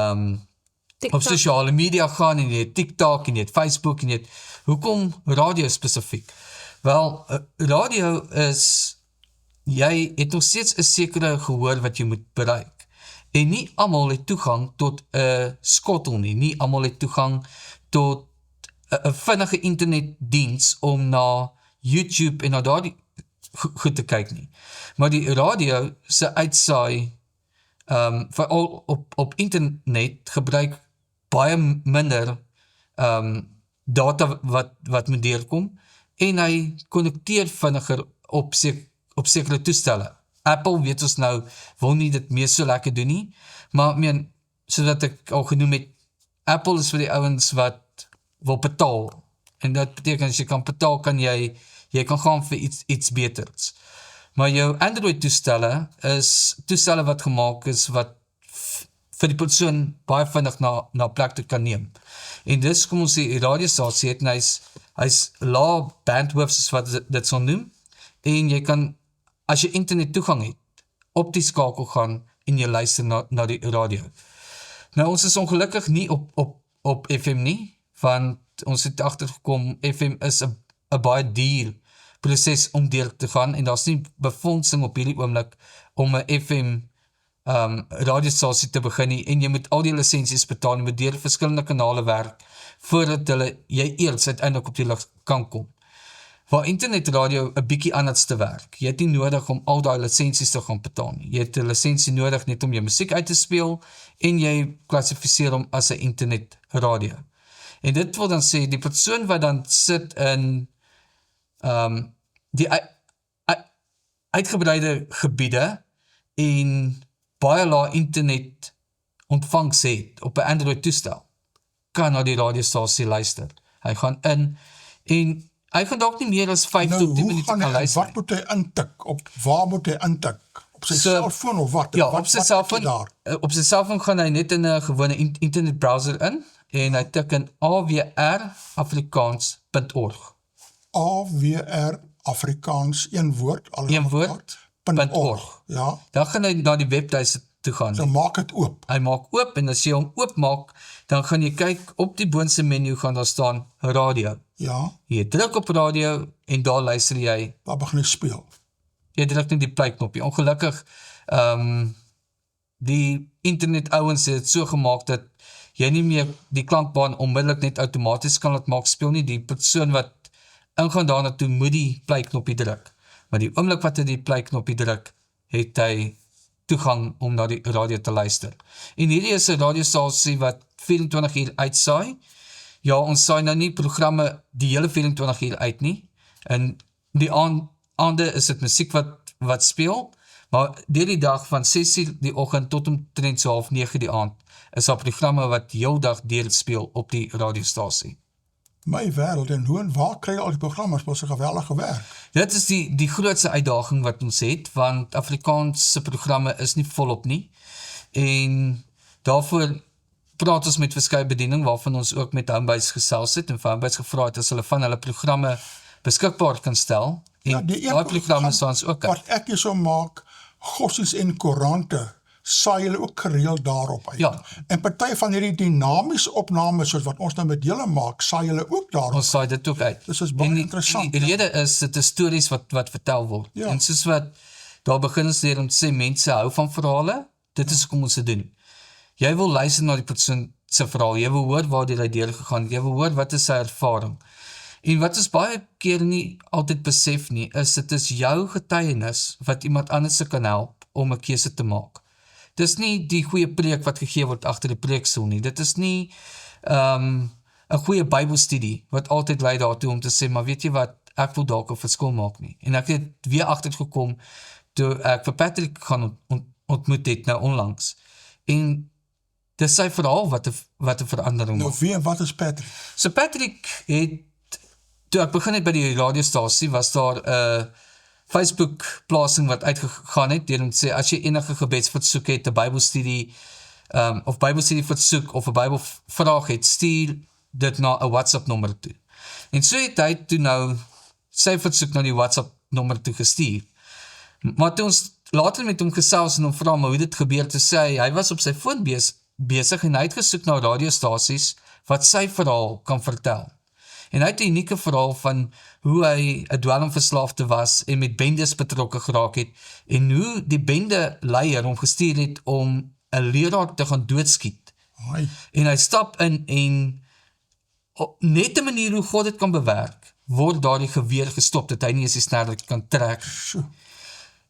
op sosiale media gaan en jy het TikTok en jy het Facebook en jy het, hoekom radio spesifiek? Wel, radio is, jy het nog steeds 'n sekere gehoor wat jy moet bereik. En nie almal het toegang tot 'n skottel nie almal het toegang tot 'n vinnige internetdiens om na YouTube en na daardie goed te kyk nie. Maar die radio se uitsaai, veral op internet gebruik baie minder data wat moet deurkom en hy konnekteer vinniger op sekere toestelle. Apple weet ons nou, wil nie dit meer so lekker doen nie, maar soos wat ek al genoem het, Apple is vir die ouens wat wil betaal, en dat beteken as jy kan betaal, kan jy kan gaan vir iets beters. Maar jou Android toestelle is toestelle wat gemaak is wat vir die persoon baie vinnig na plek toe kan neem. En dis kom ons die radiostasie het, en hy's lae bandwidth soos wat dit sal noem, en jy kan, as jy internet toegang het, op die skakel gaan en jy luister na die radio. Nou ons is ongelukkig nie op FM nie, want ons het agtergekom, FM is 'n baie duur proses om deur te gaan, en daar's nie befondsing op hierdie oomblik om 'n FM radiostasie te begin nie, en jy moet al die lisensies betaal, jy moet deur verskillende kanale werk, voordat jy eers uiteindelik op die lug kan kom. Waar internetradio 'n bietjie anders te werk. Jy het nie nodig om al daai lisensies te gaan betaal nie. Jy het 'n lisensie nodig net om jou musiek uit te speel, en jy klassifiseer hom as 'n internetradio. En dit wil dan sê, die persoon wat dan sit in die uitgebreide gebiede en baie lae internet ontvangs het op 'n Android toestel, kan na die radiostasie luister. Hy gaan in en hy gaan dalk nie meer as 5 tot 10 minute kan luister. Wat moet hy intik? Waar moet hy intik? Op sy selfoon of wat? Ja, op sy selfoon. Op sy selfoon gaan hy net in 'n gewone internet browser in, en hy tik in awrafrikaans.org. AWR Afrikaans, een woord, .org. Ja. Dan gaan hy na die webtuiste toe gaan. So maak het oop. Hy maak oop, en as jy hom oopmaak, dan gaan jy kyk, op die boonste menu gaan daar staan radio. Ja. Jy druk op radio, en daar luister jy. Daar begin hy speel. Jy druk nie die play-knopie. Ongelukkig, die internet ouens het so gemaak dat jy nie meer die klankbaan onmiddellik net outomaties kan laat maak speel nie. Die persoon wat ingaan daarna toe moet die play-knoppie druk. Maar die oomblik wat hy die play-knoppie druk, het hy toegang om na die radio te luister. En hierdie is 'n radiostasie wat 24 uur uitsaai. Ja, ons saai nou nie programme die hele 24 uur uit nie. En die aande is dit musiek wat speel, maar deur die dag van 6 uur die oggend tot omtrent so 8:30 die aand, is daar programme wat heel dag deel speel op die radiostasie. My wêreld, en hoe en waar kry jy al die programme? Dit was 'n geweldige werk. Dit is die grootste uitdaging wat ons het, want Afrikaanse programme is nie volop nie, en daarvoor praat ons met verskeie bediening, waarvan ons ook met Homebase gesels het, en vir Homebase gevra het as hulle van hulle programme beskikbaar kan stel, en die daai programme sal ons ook wat ek hier so maak, gossies en koerante, saai hulle ook gereeld daarop uit. Ja. En party van hierdie dinamiese opnames, soos wat ons nou met julle maak, saai hulle ook daarop. Ons saai dit ook uit. Dis is baie interessant. Die rede is, dit is stories wat vertel word. Ja. En soos wat, daar begin ons leer om te sê, mense hou van verhale, dit is kom ons te doen. Jy wil luister na die persoon se verhaal, jy wil hoor waar hy deur gegaan, jy wil hoor wat is sy ervaring. En wat ons baie keer nie altyd besef nie, is dit is jou getuienis wat iemand anders kan help om 'n keuse te maak. Dis nie die goeie preek wat gegee word agter die preekstoel nie. Dit is nie 'n goeie Bybelstudie wat altyd lei daartoe om te sê, maar weet jy wat, ek wil dalk 'n verskil maak nie. En ek het weer agtergekom toe ek vir Patrick gaan ontmoet het nou onlangs. En dis sy verhaal wat 'n verandering Nou maak. wie en wat is Patrick? So Patrick het, toe ek begin het by die radiostasie, was daar 'n Facebook plasing wat uitgegaan het, deur om te sê, as jy enige gebedsversoek het, 'n Bybelstudie, of Bybelstudie versoek, of 'n Bybelvraag het, stuur dit na 'n WhatsApp nommer toe. En so het hy toe nou sy versoek na die WhatsApp nommer toe gestuur. Maar toe ons later met hom gesels en hom vra maar hoe dit gebeur, te sê hy was op sy foon besig en hy het gesoek na radiostasies wat sy verhaal kan vertel. En hy het 'n unieke verhaal van hoe hy 'n dwelmverslaafde was en met bendes betrokke geraak het en hoe die bende leier hom gestuur het om 'n leraar te gaan doodskiet. Ai, En hy stap in en net 'n manier hoe God dit kan bewerk, word daardie geweer gestop, dat hy nie eens die snelle kan trek. sjoe,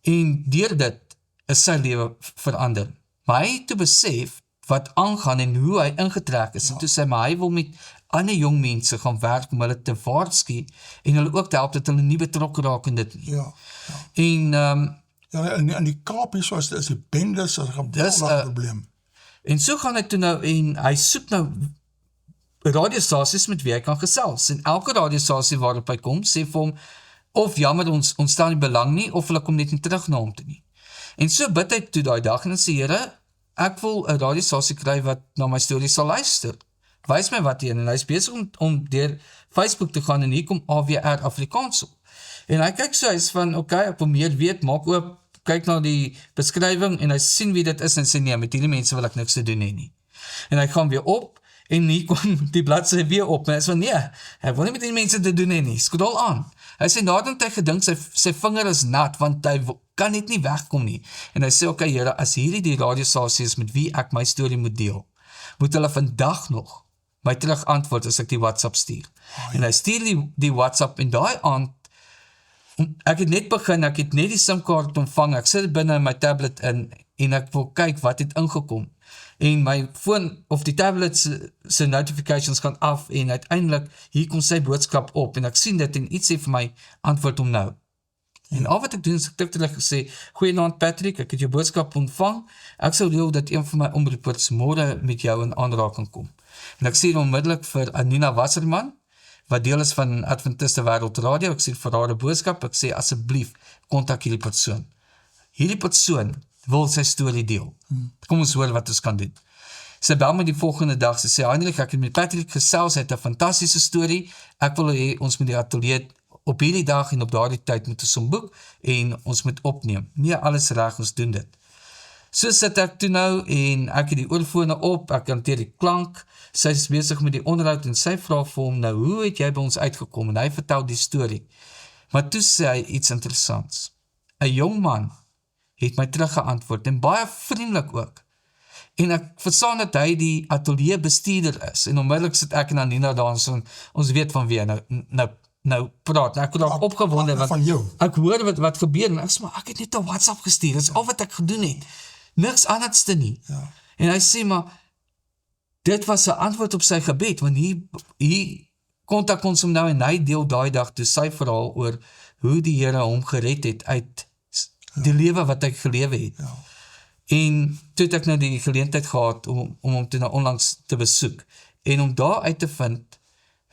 En deur dit is sy lewe verander. Maar hy het toe besef wat aangaan en hoe hy ingetrek is. En toe sê maar hy wil met ander jong mense gaan werk om hulle te waarsku en hulle ook te help dat hulle nie betrokke raak in dit nie. ja. En Ja, in die Kaap hier so is die bendes 'n geweldige probleem. En so gaan hy toe nou en hy soek nou radiostasies met wie hy kan gesels. En elke radiostasie waarop hy kom, sê vir hom, of jammer, ons stel nie belang nie, of hulle kom net nie terug na hom toe nie. En so bid hy toe daai dag en sê, Here, ek wil 'n radiostasie kry wat na my storie sal luister. Wys my wat een, en hy is besig om deur Facebook te gaan, en hier kom AWR Afrikaans op. En hy kyk so, hy is van, okay, ek wil meer weet, maak oop, kyk na die beskrywing, en hy sien wie dit is, en sê, nee, met hierdie mense wil ek niks te doen hê nie. En hy gaan weer op, en hier kom die bladsy weer op, en hy is van, nee, ek wil nie met die mense te doen hê nie, scroll aan. Hy sê, nadat hy gedink, sy vinger is nat, want hy kan net nie wegkom nie. En hy sê, okay, Here, as hierdie die radiostasie is met wie ek my storie moet deel, moet hulle vandag nog my terug antwoord as ek die WhatsApp stuur. En hy stuur die WhatsApp en daai aand, ek het net begin, ek het net die SIM-kaart ontvang, ek sit binne in my tablet in, en ek wil kyk wat het ingekom. En my foon, of die tablet se notifications gaan af, en uiteindelik, hier kom sy boodskap op, en ek sien dit, en iets sê vir my, antwoord hom nou. En al wat ek doen, is ek terug gesê, goeienaand Patrick, ek het jou boodskap ontvang, ek sou wil dat een van my omroepers môre met jou in aanraking kom. En ek sê onmiddellik vir Anina Wasserman, wat deel is van Adventiste Wêreld Radio, ek sê vir haar 'n boodskap, ek sê asseblief, kontak hierdie persoon. Hierdie persoon wil sy storie deel. Kom ons hoor wat ons kan doen. Sy bel my die volgende dag, sy sê, Heinrich, ek het met Patrick gesels, hy het 'n fantastiese storie, ek wil hê ons moet die ateljee op hierdie dag en op daardie tyd moet ons hom boek, en ons moet opneem. Nee, alles reg, ons doen dit. So sit ek toe nou, en ek het die oorfone op, ek hanteer die klank, sy is besig met die onderhoud, en sy vra vir hom, nou, hoe het jy by ons uitgekom? En hy vertel die storie. Maar toe sê hy iets interessants. 'n Jong man het my teruggeantwoord, en baie vriendelik ook. En ek verstaan dat hy die ateljee bestuurder is, en onmiddellik sit ek en Anina daar, en ons weet van wie, nou praat, ek raak opgewonde, want van jou. ek hoor wat gebeur, en ek sê, maar ek het net 'n WhatsApp gestuur, dit is al wat ek gedoen het, niks anderste nie. Ja. En hy sê, maar, dit was 'n antwoord op sy gebed, want hier kontak ons hom nou, en hy deel daai dag toe sy verhaal oor hoe die Here hom gered het uit die lewe wat hy gelewe het. Ja. En toe het ek nou die geleentheid gehad om hom toe nou onlangs te besoek, en om daar uit te vind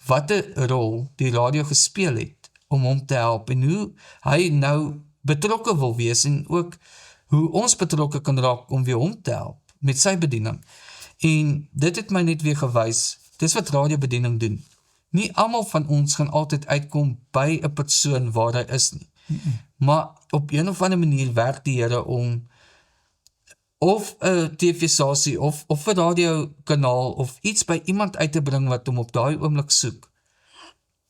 wat 'n rol die radio gespeel het om hom te help, en hoe hy nou betrokke wil wees, en ook hoe ons betrokke kan raak om weer hom te help met sy bediening. En dit het my net weer gewys, dis wat radiobediening doen. Nie almal van ons gaan altyd uitkom by 'n persoon waar hy is nie. Maar op een of ander manier werk die Here om of 'n TV-stasie of 'n radiokanaal of iets by iemand uit te bring wat hom op daai oomblik soek.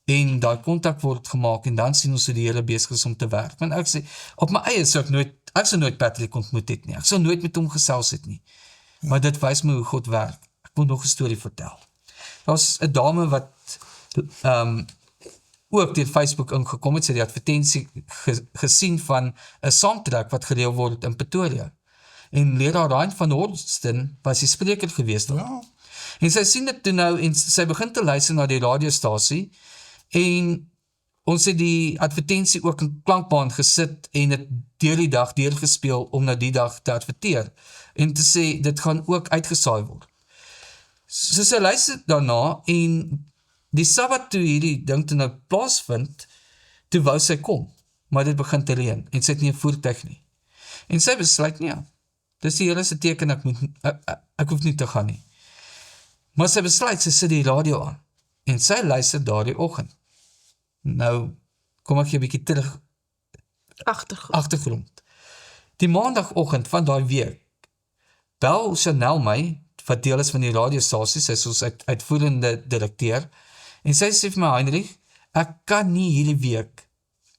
En daai kontak word gemaak, en dan sien ons hoe die Here besig is om te werk. Want ek sê, op my eie sou ek sou nooit Patrick ontmoet het nie. Ek sou nooit met hom gesels het nie. Maar dit wys my hoe God werk. Ek moet nog 'n storie vertel. Daar's 'n dame wat ook deur Facebook ingekom het, sy het die advertensie gesien van 'n soundtrack wat gereël word in Pretoria. En leraar Ryan van Horsten was die spreker geweest daar. Ja. En sy sien dit toe nou, en sy begin te luister na die radiostasie, en ons het die advertensie ook in klankbaan gesit, en het deur die dag deurgespeel, om na die dag te adverteer, en te sê, dit gaan ook uitgesaai word. So sy luister daarna, en die Sabbat toe hierdie ding toe nou plaasvind, toe wou sy kom, maar dit begin te reën, en sy het nie 'n voertuig nie. En sy besluit, nee, dis die Here se teken, ek hoef nie te gaan nie. Maar sy besluit, sy sit die radio aan, en sy luister daardie oggend. Nou, kom ek jy 'n bietjie terug, agtergrond. Die maandagoggend van daai week, bel Chanel my, wat deel is van die radiostasie, sy is ons uitvoerende direkteur, En sy sê vir my, Heinrich, ek kan nie hierdie week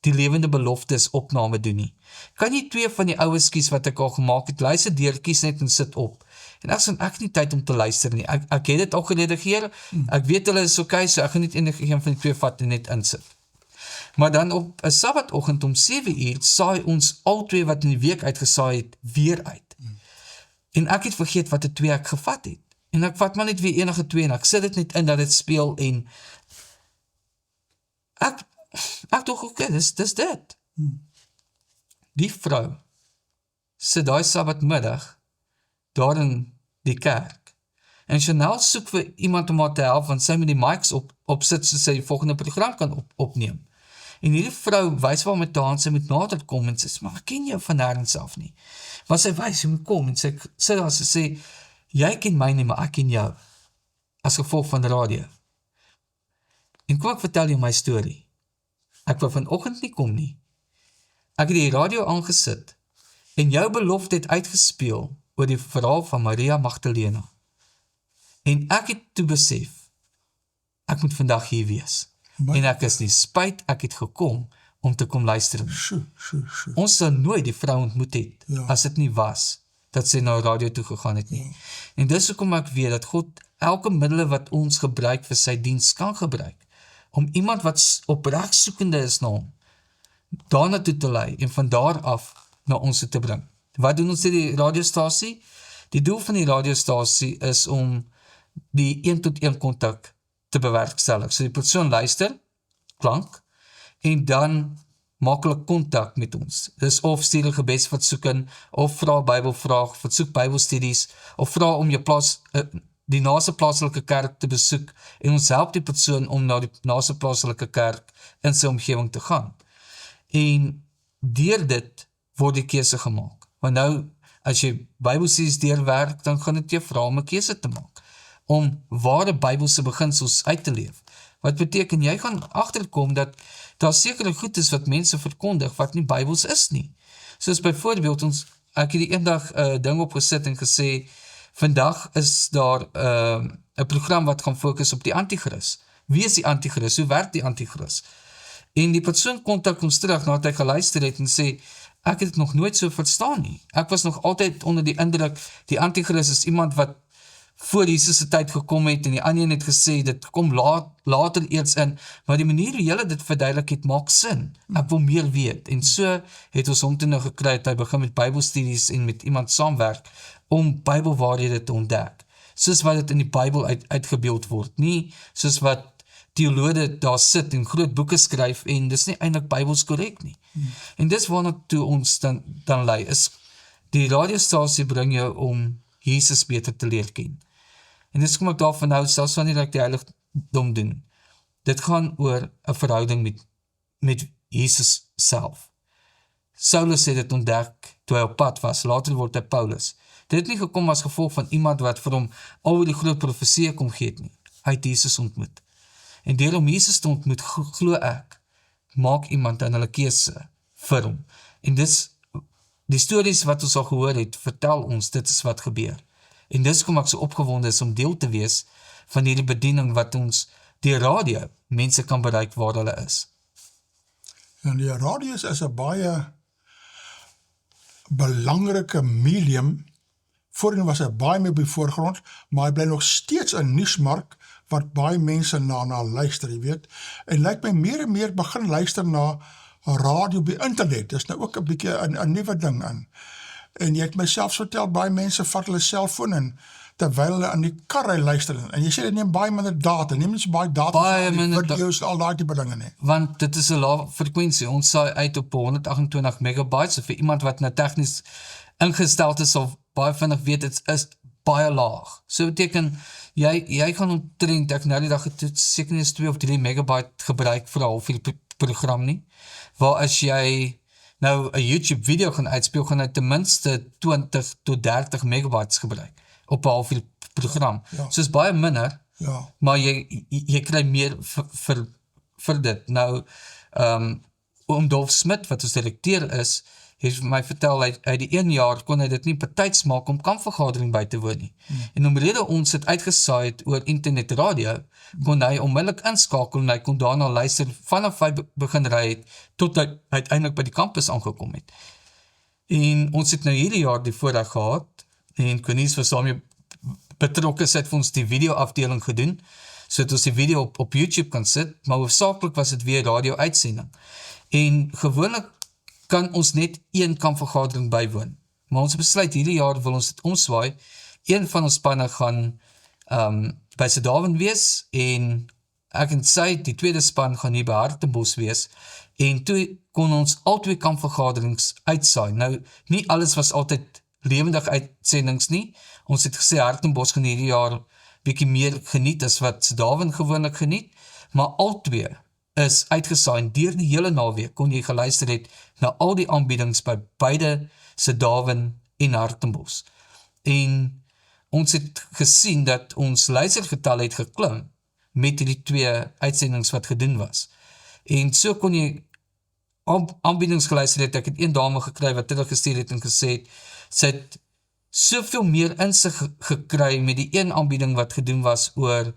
die lewende beloftes opname doen nie. Kan nie 2 van die oues kies wat ek al gemaak het, luister deur, kies net en sit op. En ek sê, ek het nie tyd om te luister nie, ek het dit al geredigeer, ek weet hulle is okay, so ek gaan niet enige een van die 2 vat en net insit. Maar dan op 'n Sabbathooggend om 7 uur, saai ons al 2 wat in die week uitgesaai het, weer uit. En ek het vergeet wat die 2 ek gevat het. En ek vat maar net weer enige 2 en ek sit dit net in dat dit speel en ek dog, okay, dis dit. Die vrou sit daai Sabbatmiddag daar in die kerk. En Chanel soek vir iemand om haar te help, want sy moet die mics opsit so sy die volgende program kan opneem. En hierdie vrou wys wel met haar, sy moet nader kom en sy sê, maar ek ken jou van nêrens af nie. Maar sy wys, jy moet kom en sy sit daar, sy sê, jy ken my nie, maar ek ken jou, as gevolg van radio. En kom ek vertel jou my storie. Ek wil vanoggend nie kom nie. Ek het die radio aangesit, en jou belofte het uitgespeel oor die verhaal van Maria Magdalena. En ek het toe besef, ek moet vandag hier wees. En ek is nie spyt, ek het gekom om te kom luister. Ons sal nooit die vrou ontmoet het, as dit nie was, dat sy na radio toe gegaan het nie. En dis hoekom ek weet, dat God elke middele wat ons gebruik vir sy diens kan gebruik, om iemand wat opreg soekende is na hom, daarna toe te lei, en van daar af na ons toe te bring. Wat doen ons die radiostasie? Die doel van die radiostasie is om die 1-tot-1 kontak te bewerkstellig. So die persoon luister, klank, en dan maak hulle kontak met ons. Dis of stuur 'n gebedsversoeking, of vra Bybelvraag, versoek Bybelstudies, of vra om jou die naaste plaaslike kerk te besoek, en ons help die persoon om na die naaste plaaslike kerk in sy omgewing te gaan. En deur dit word die keuse gemaak. Want nou, as jy Bybelstudies deurwerk, dan gaan dit jou vra om 'n keuse te maak, om ware Bybelse beginsels uit te leef. Wat beteken, jy gaan agterkom dat daar sekere goed is wat mense verkondig, wat nie Bybels is nie. Soos byvoorbeeld, ek het die eendag ding opgesit en gesê, vandag is daar 'n program wat gaan fokus op die Antichrist. Wie is die Antichrist? Hoe werk die Antichrist? En die persoon kontak ons terug, nadat hy geluister het en sê, ek het het nog nooit so verstaan nie. Ek was nog altyd onder die indruk, die Antichrist is iemand wat voor Jesus se tyd gekom het, en die ander het gesê, dit kom later eers in, maar die manier hoe julle dit verduidelik het, maak sin. Ek wil meer weet, en so het ons hom toe nou gekry, het hy begin met Bybelstudies en met iemand saamwerk, om Bybelwaarhede te ontdek, soos wat dit in die Bybel uitgebeeld word, nie soos wat teologe daar sit en groot boeke skryf, en dis nie eintlik Bybels korrek nie. En dis waarna toe ons dan lei, is die radiostasie bring jou om Jesus beter te leer ken. En dis kom ek daarvan hou, selfs wanneer ek die heiligdom doen. Dit gaan oor 'n verhouding met Jesus self. Saulus het dit ontdek toe hy op pad was, later word hy Paulus. Dit het nie gekom as gevolg van iemand wat vir hom al die groot profeseë kom gee nie. Hy het Jesus ontmoet. En deur om Jesus te ontmoet, glo ek, maak iemand dan hulle keuse vir hom. En dis die stories wat ons al gehoor het, vertel ons, dit is wat gebeur. En dis kom ek so opgewonde is om deel te wees van hierdie bediening wat ons deur radio mense kan bereik waar hulle is. En die radio is 'n baie belangrike medium. Voorheen was hy baie meer op die voorgrond, maar hy bly nog steeds 'n nuusmark wat baie mense na luister, jy weet. En lyk my meer en meer begin luister na radio op die internet. Dis nou ook 'n bietjie 'n nuwe ding in. En jy het myself vertel, baie mense vat hulle selfoon en terwyl hulle aan die kar luister, en jy sê dit neem baie minder data, neem nie so baie data, video's, al daai tipe dinge nie. Want dit is 'n lae frekwensie, ons saai uit op 128 megabytes, so vir iemand wat nou tegnies ingesteld is, of baie vinnig weet, dit is baie laag. So beteken, jy gaan omtrent, ek nou die dag het seker nie 2 of 3 megabyte gebruik vir 'n halfuur program nie, waar as jy nou 'n YouTube video gaan uitspeel, gaan hy ten minste 20 tot 30 megabytes gebruik, op 'n halfuur program. Ja. So is baie minder, Ja. maar jy kry meer vir dit. Nou, Dolf Smit, wat ons direkteur is, het vir my vertel, hy die 1 jaar kon hy dit nie betyds maak om kampvergadering by te woon nie. En omrede ons het uitgesaai het oor internet radio, kon hy onmiddellik inskakel en hy kon daarna luister vanaf hy begin ry het, tot hy uiteindelik by die kampus aangekom het. En ons het nou hierdie jaar die voorreg gehad, en Cornelis was daarmee betrokke, sy het vir ons die videoafdeling gedoen, so dat ons die video op YouTube kan sit, maar hoofsaaklik was dit weer radio-uitsending. En gewoonlik kan ons net 1 kampvergadering bywoon. Maar ons besluit, hierdie jaar wil ons dit omswaai, een van ons spanne gaan by Sedawen wees, en ek en sy, die tweede span, gaan hier by Hartenbos wees, en toe kon ons al 2 kampvergaderings uitsaai. Nou, nie alles was altyd lewendig uitsendings nie. Ons het gesê, Hartenbos gaan hierdie jaar bietjie meer geniet as wat Sedawen gewoonlik geniet, maar al 2 is uitgesaai, en deur die hele naweek kon jy geluister het na al die aanbiedings by beide Sedawen en Hartenbos. En ons het gesien dat ons luistergetal het geklim met die 2 uitsendings wat gedoen was. En so kon jy aanbiedings geluister het. Ek het een dame gekry wat teruggestuur het en gesê het, sy het soveel meer insig gekry met die een aanbieding wat gedoen was oor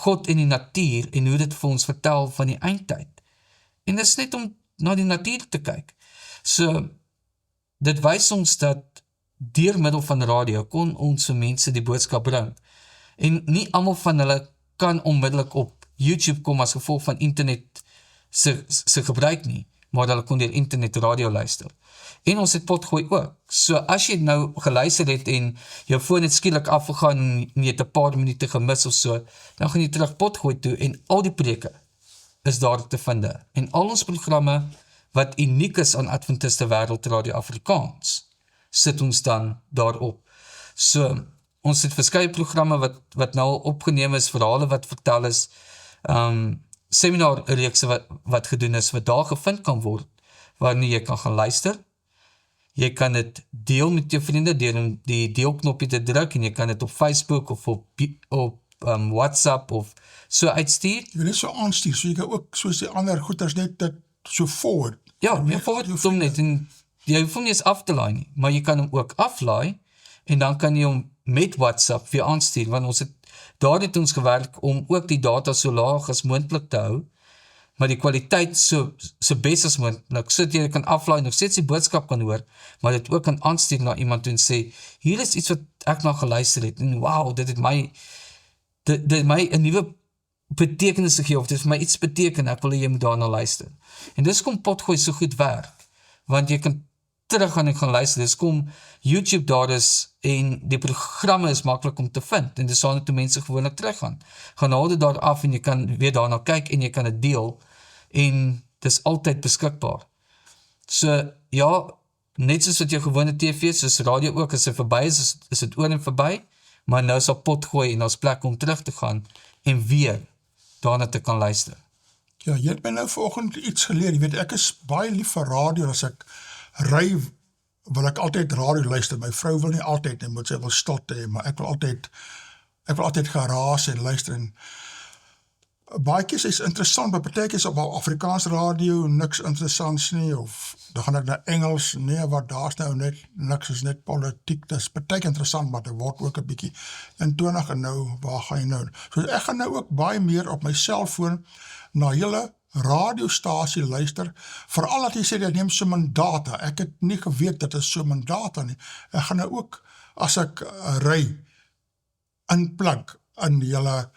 God en die natuur en hoe dit vir ons vertel van die eindtyd. En dit is net om na die natuur te kyk. So, dit wys ons dat deur middel van radio kon ons vir mense die boodskap bring. En nie almal van hulle kan onmiddellik op YouTube kom as gevolg van internet se gebruik nie, maar hulle kon deur internet radio luister. En ons het potgooi ook. So as jy nou geluister het en jou foon het skielik afgegaan en jy het 'n paar minute gemis of so, dan gaan jy terug potgooi toe en al die preke is daar te vind. En al ons programme wat uniek is aan Adventiste Wêreldradio Afrikaans, sit ons dan daarop. So, ons het verskeie programme wat nou al opgeneem is, verhale wat vertel is, seminarreekse wat gedoen is, wat daar gevind kan word, waarin jy kan gaan luister. Jy kan dit deel met jou vriende, deur die deelknopie te druk, en jy kan dit op Facebook of op WhatsApp of so uitstuur. Jy net so aanstuur, so jy kan ook, soos die ander goeders net dit so forward. Ja, jy forward hom net, en jy hoef hom nie eens af te laai nie, maar jy kan hom ook aflaai, en dan kan jy hom met WhatsApp weer aanstuur, want daar het ons gewerk om ook die data so laag as moontlik te hou, maar die kwaliteit so bes as moontlik, sodat jy kan aflaai, nog steeds die boodskap kan hoor, maar dit ook kan aanstuur na iemand toe en sê, hier is iets wat ek nou geluister het, en wauw, dit het my 'n nuwe betekenis gegee, of dit vir my iets beteken, ek wil jy moet daarna luister. En dis kom potgooi so goed werk, want jy kan terug gaan en gaan luister, dis kom YouTube daar is, en die programme is maklik om te vind, en dis waar toe mense gewoonlik terug gaan haal dit daar af, en jy kan weer daarna kyk, en jy kan dit deel, en dis altyd beskikbaar. So, ja, net soos wat jou gewone TV, soos radio ook, as dit verby is dit oor en verby, maar nou sal potgooi, en as plek om terug te gaan, en weer daarna te kan luister. Ja, jy het my nou vanoggend iets geleer, jy weet, ek is baie lief vir radio, as ek ry, wil ek altyd radio luister, my vrou wil nie altyd, en moet sy wil stilte hê, maar ek wil altyd geraas en luister, en baie keer is interessant, maar partykeer is op Afrikaans radio, niks interessants nie, of dan gaan ek na Engels, nee, wat daar's nou net, niks is net politiek, dis partykeer interessant, maar dit word ook 'n bietjie eentonig, en nou, waar gaan jy nou? So ek gaan nou ook baie meer op my selfoon, na hele radiostasie luister, veral dat jy sê, jy neem so min data, ek het nie geweet dat is so min data nie, ek gaan nou ook, as ek ry, inplug in jylle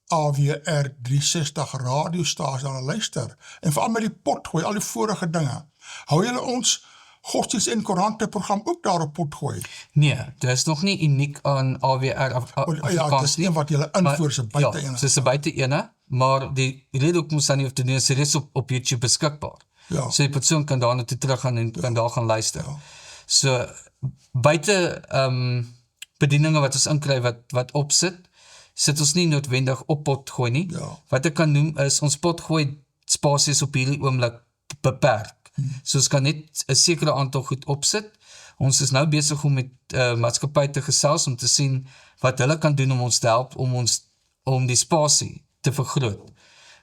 AWR 360 radiostasie aan luister, en veral met die potgooi, al die vorige dinge, hou jylle ons godsdienst en koerante program ook daar op potgooi? Nee, dit is nog nie uniek aan AWR Afrikaans ja, het is nie wat jylle invoer, se buite ene. Ja, dis 'n buite ene, maar die rede ook moes dan nie of te doen, is dit op YouTube beskikbaar. Ja. So die persoon kan daar net terug gaan en kan daar gaan luister. Ja. So, buite bedieninge wat ons inkry, wat sit ons nie noodwendig op potgooi nie. Ja. Wat ek kan noem is, ons potgooi spasies op hierdie oomblik beperk. So ons kan net 'n sekere aantal goed opsit. Ons is nou besig om met maatskappy te gesels, om te sien wat hulle kan doen om ons te help, om die spasie te vergroot.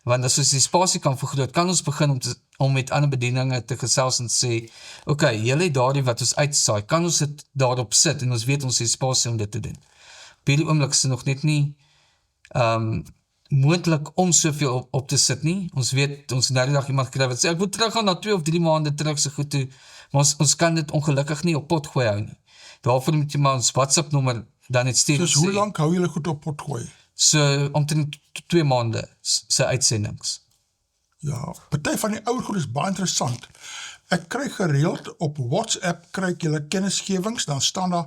Want as ons die spasie kan vergroot, kan ons begin om met ander bedieninge te gesels en sê, okay, julle het daardie wat ons uitsaai, kan ons dit daarop sit, en ons weet ons het spasie om dit te doen. Op hierdie oomblik is dit nog net nie moontlik om soveel op te sit nie. Ons weet, ons het nou die dag iemand gekry wat sê, ek wil teruggaan na 2 of 3 maande terug so goed toe, maar ons kan dit ongelukkig nie op pot gooi hou nie. Daarvoor moet jy maar ons WhatsApp nommer dan net stuur. Dus hoe lang hou julle goed op pot gooi? So, omtrent 2 maande se uitsendings. Ja, party van die ouer goed is baie interessant. Ek kry gereeld op WhatsApp, kry ek julle kennisgewings, dan staan daar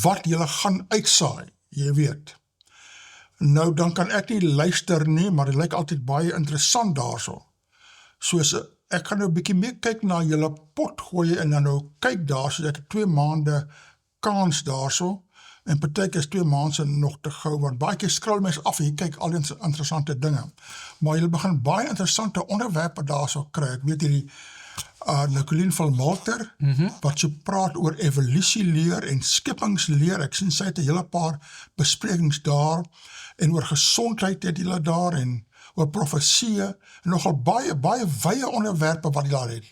wat julle gaan uitsaai, jy weet. Nou, dan kan ek nie luister nie, maar dit lyk altyd baie interessant daarso. Soos, ek gaan nou 'n bietjie meer kyk na julle pot gooi en dan nou kyk daarso, ek het 2 maande kans daarso, en partykeer is 2 maande nog te gou, want baie keer scroll mens af en jy kyk al die interessante dinge. Maar jy begin baie interessante onderwerpe daarso kry. Ek weet hierdie Nicolien van Malter, wat so praat oor evolutieleer en skepingsleer. Ek sien sy het 'n hele paar besprekings daar, en oor gesondheid het hulle daar, en oor profesie, en nogal baie wye onderwerpe wat hulle daar het.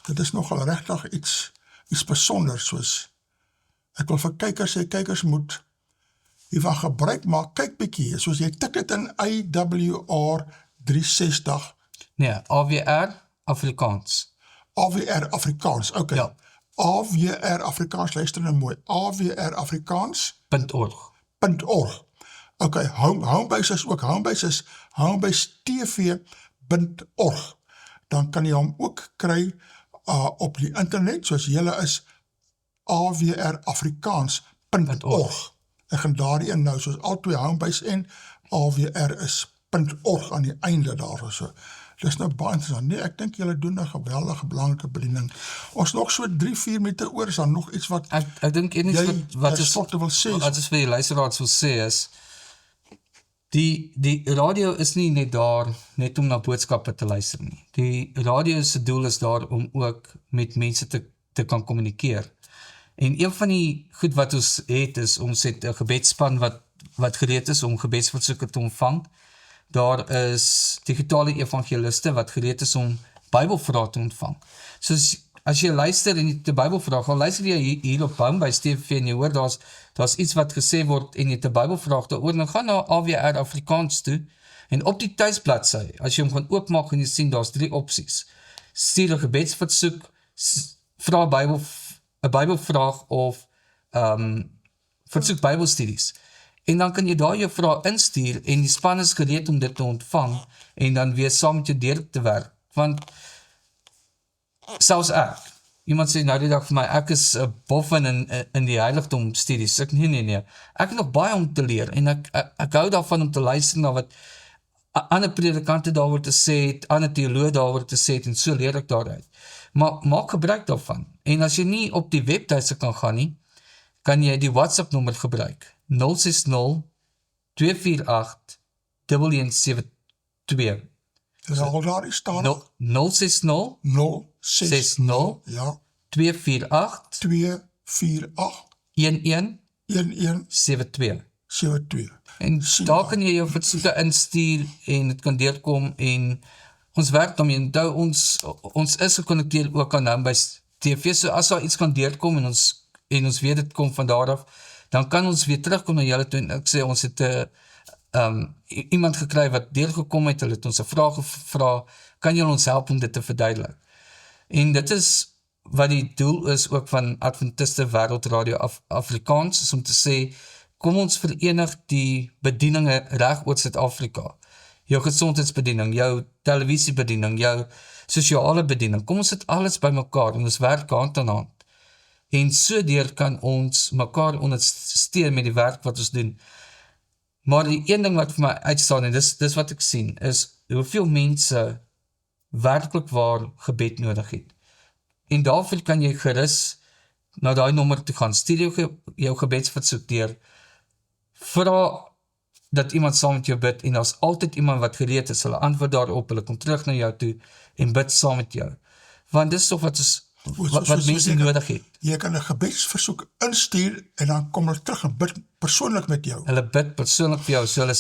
Dit is nogal regtig iets besonders, soos ek wil vir kykers sê, kykers moet hiervan gebruik maak, kyk bietjie, soos jy tik dit in AWR 360, Nee, AWR Afrikaans. AWR Afrikaans, okay. Ja. AWR Afrikaans, luister nou mooi, AWR Afrikaans, .org. Okay, Homebase is ook, Homebase is homebasetv.org. Dan kan jy hom ook kry op die internet, soos julle is awrafrikaans.org. Ek gaan daardie in nou, soos al 2 Homebase en AWR is .org aan die einde daar so. Dis nou baie interessant. Nee, ek dink julle doen 'n geweldige belangrike bediening. Ons nog so 3-4 minute oor, is dan nog iets wat Ek dink iets wat is wil sê. Wat is vir die luisteraars wil sê is, die radio is nie net daar net om na boodskappe te luister nie. Die radio se doel is daar om ook met mense te kan kommunikeer. En een van die goed wat ons het is, ons het 'n gebedsspan wat gereed is om gebedsversoeke te ontvang. Daar is digitale evangeliste wat gereed is om Bybelvrae te ontvang. So as jy luister en jy het 'n Bybelvraag, al luister jy hier op Homebase TV en jy hoor daar's iets wat gesê word en jy het 'n Bybelvraag daaroor, dan gaan na AWR Afrikaans toe en op die tuisbladsy, as jy hom gaan oopmaak en jy sien daar's 3 opsies. Stuur 'n gebedsversoek, vra 'n Bybelvraag of versoek Bybelstudies. En dan kan jy daar jou vrae instuur en die span is gereed om dit te ontvang en dan weer saam met jou deur te werk. Want selfs ek, iemand sê nou die dag vir my, ek is 'n boffin in die heiligdom studies. Ek nee. Ek het nog baie om te leer en ek hou daarvan om te luister na wat ander predikante daaroor te sê het, ander teoloë daaroor te sê het, en so leer ek daaruit. Maar maak gebruik daarvan. En as jy nie op die webtuiste kan gaan nie, kan jy die WhatsApp nommer gebruik. 060-248-1172. Dis al daar staan 060 060 ja 248 248 1172. 72. En daar kan jy jou versoeke instuur en dit kan deurkom en ons werk daarmee. Onthou ons is gekonnekteer ook aan Homebase TV, so as daar iets kan deurkom en ons weet dit kom van daar af, dan kan ons weer terugkom na julle toe en ek sê ons het iemand gekry wat deurgekom het, hulle het ons 'n vraag gevra, kan julle ons help om dit te verduidelik? En dit is wat die doel is ook van Adventiste Wêreldradio Afrikaans, is om te sê, kom ons verenig die bedieninge reg oor Suid-Afrika. Jou gesondheidsbediening, jou televisiebediening, jou sosiale bediening, kom ons sit alles bymekaar en ons werk hand aan hand. En sodoor kan ons mekaar ondersteun met die werk wat ons doen. Maar die een ding wat vir my uitstaan, en dis wat ek sien, is hoeveel mense werklik waar gebed nodig het. En daarvoor kan jy gerus na daai nommer toe gaan, stuur jou gebedsversoek deur, vra dat iemand saam met jou bid, en daar's altyd iemand wat gereed is, hulle antwoord daarop, hulle kom terug na jou toe, en bid saam met jou. Want dis toch wat mense nodig het. Jy kan 'n gebedsversoek instuur, en dan kom hulle terug en bid persoonlik met jou. Hulle bid persoonlik vir jou, so hulle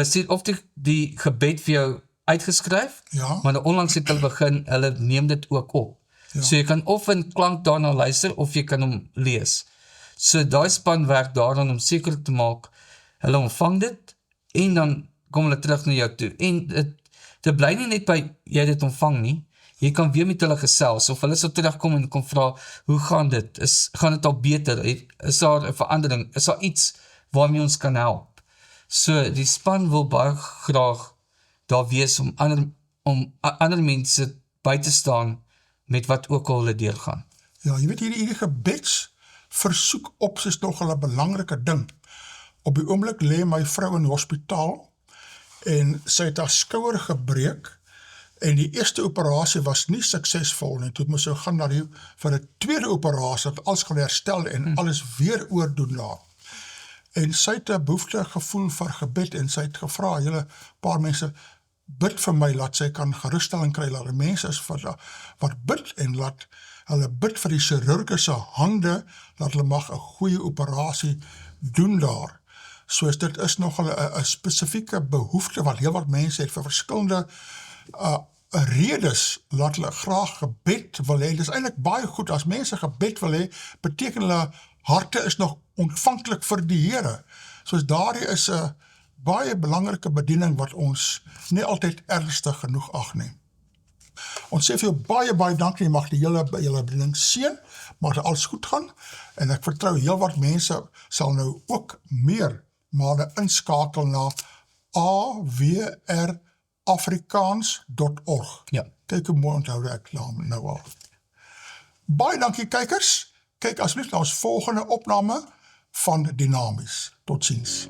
stuur of die gebed vir jou uitgeskryf, Ja. maar onlangs het hulle neem dit ook op. Ja. So jy kan of in klank daarna luister, of jy kan hom lees. So daai span werk daaraan om seker te maak, hulle ontvang dit, en dan kom hulle terug na jou toe. En dit bly nie net by jy dit ontvang nie, jy kan weer met hulle gesels, of hulle sal terugkom en kom vra, hoe gaan dit? Gaan dit al beter? Is daar 'n verandering? Is daar iets waarmee ons kan help? So die span wil baie graag daar wees om ander mense by te staan met wat ook al hulle deurgaan. Ja, jy weet hierdie gebedsversoek op is nog 'n belangrike ding. Op die oomblik lê my vrou in die hospitaal en sy het haar skouer gebreek en die eerste operasie was nie suksesvol nie. Toe moes sy gaan vir 'n tweede operasie dat alles gaan herstel en alles weer oordoen daar. En sy het 'n behoefte gevoel vir gebed en sy het gevra, julle paar mense, bid vir my, laat sy kan gerusstelling kry, laat die mense is wat bid en laat hulle bid vir die chirurgiese hande, dat hulle mag 'n goeie operasie doen daar. Soos dit is nogal 'n spesifieke behoefte wat heel wat mense het vir verskillende redes, laat hulle graag gebed wil hê. Dit is eintlik baie goed, as mense gebed wil hê, beteken hulle harte is nog ontvanklik vir die Here. Soos daardie is 'n baie belangrike bediening wat ons nie altyd ernstig genoeg ag nie. Ons sê vir jou baie dankie, mag die julle bediening seën, mag dit alles goed gaan, en ek vertrou heel wat mense sal nou ook meer male inskakel na awrafrikaans.org. Ja. Kyk hoe mooi onthou ek nou al. Baie dankie kykers, kyk asseblief na ons volgende opname van Dinamies. Totsiens.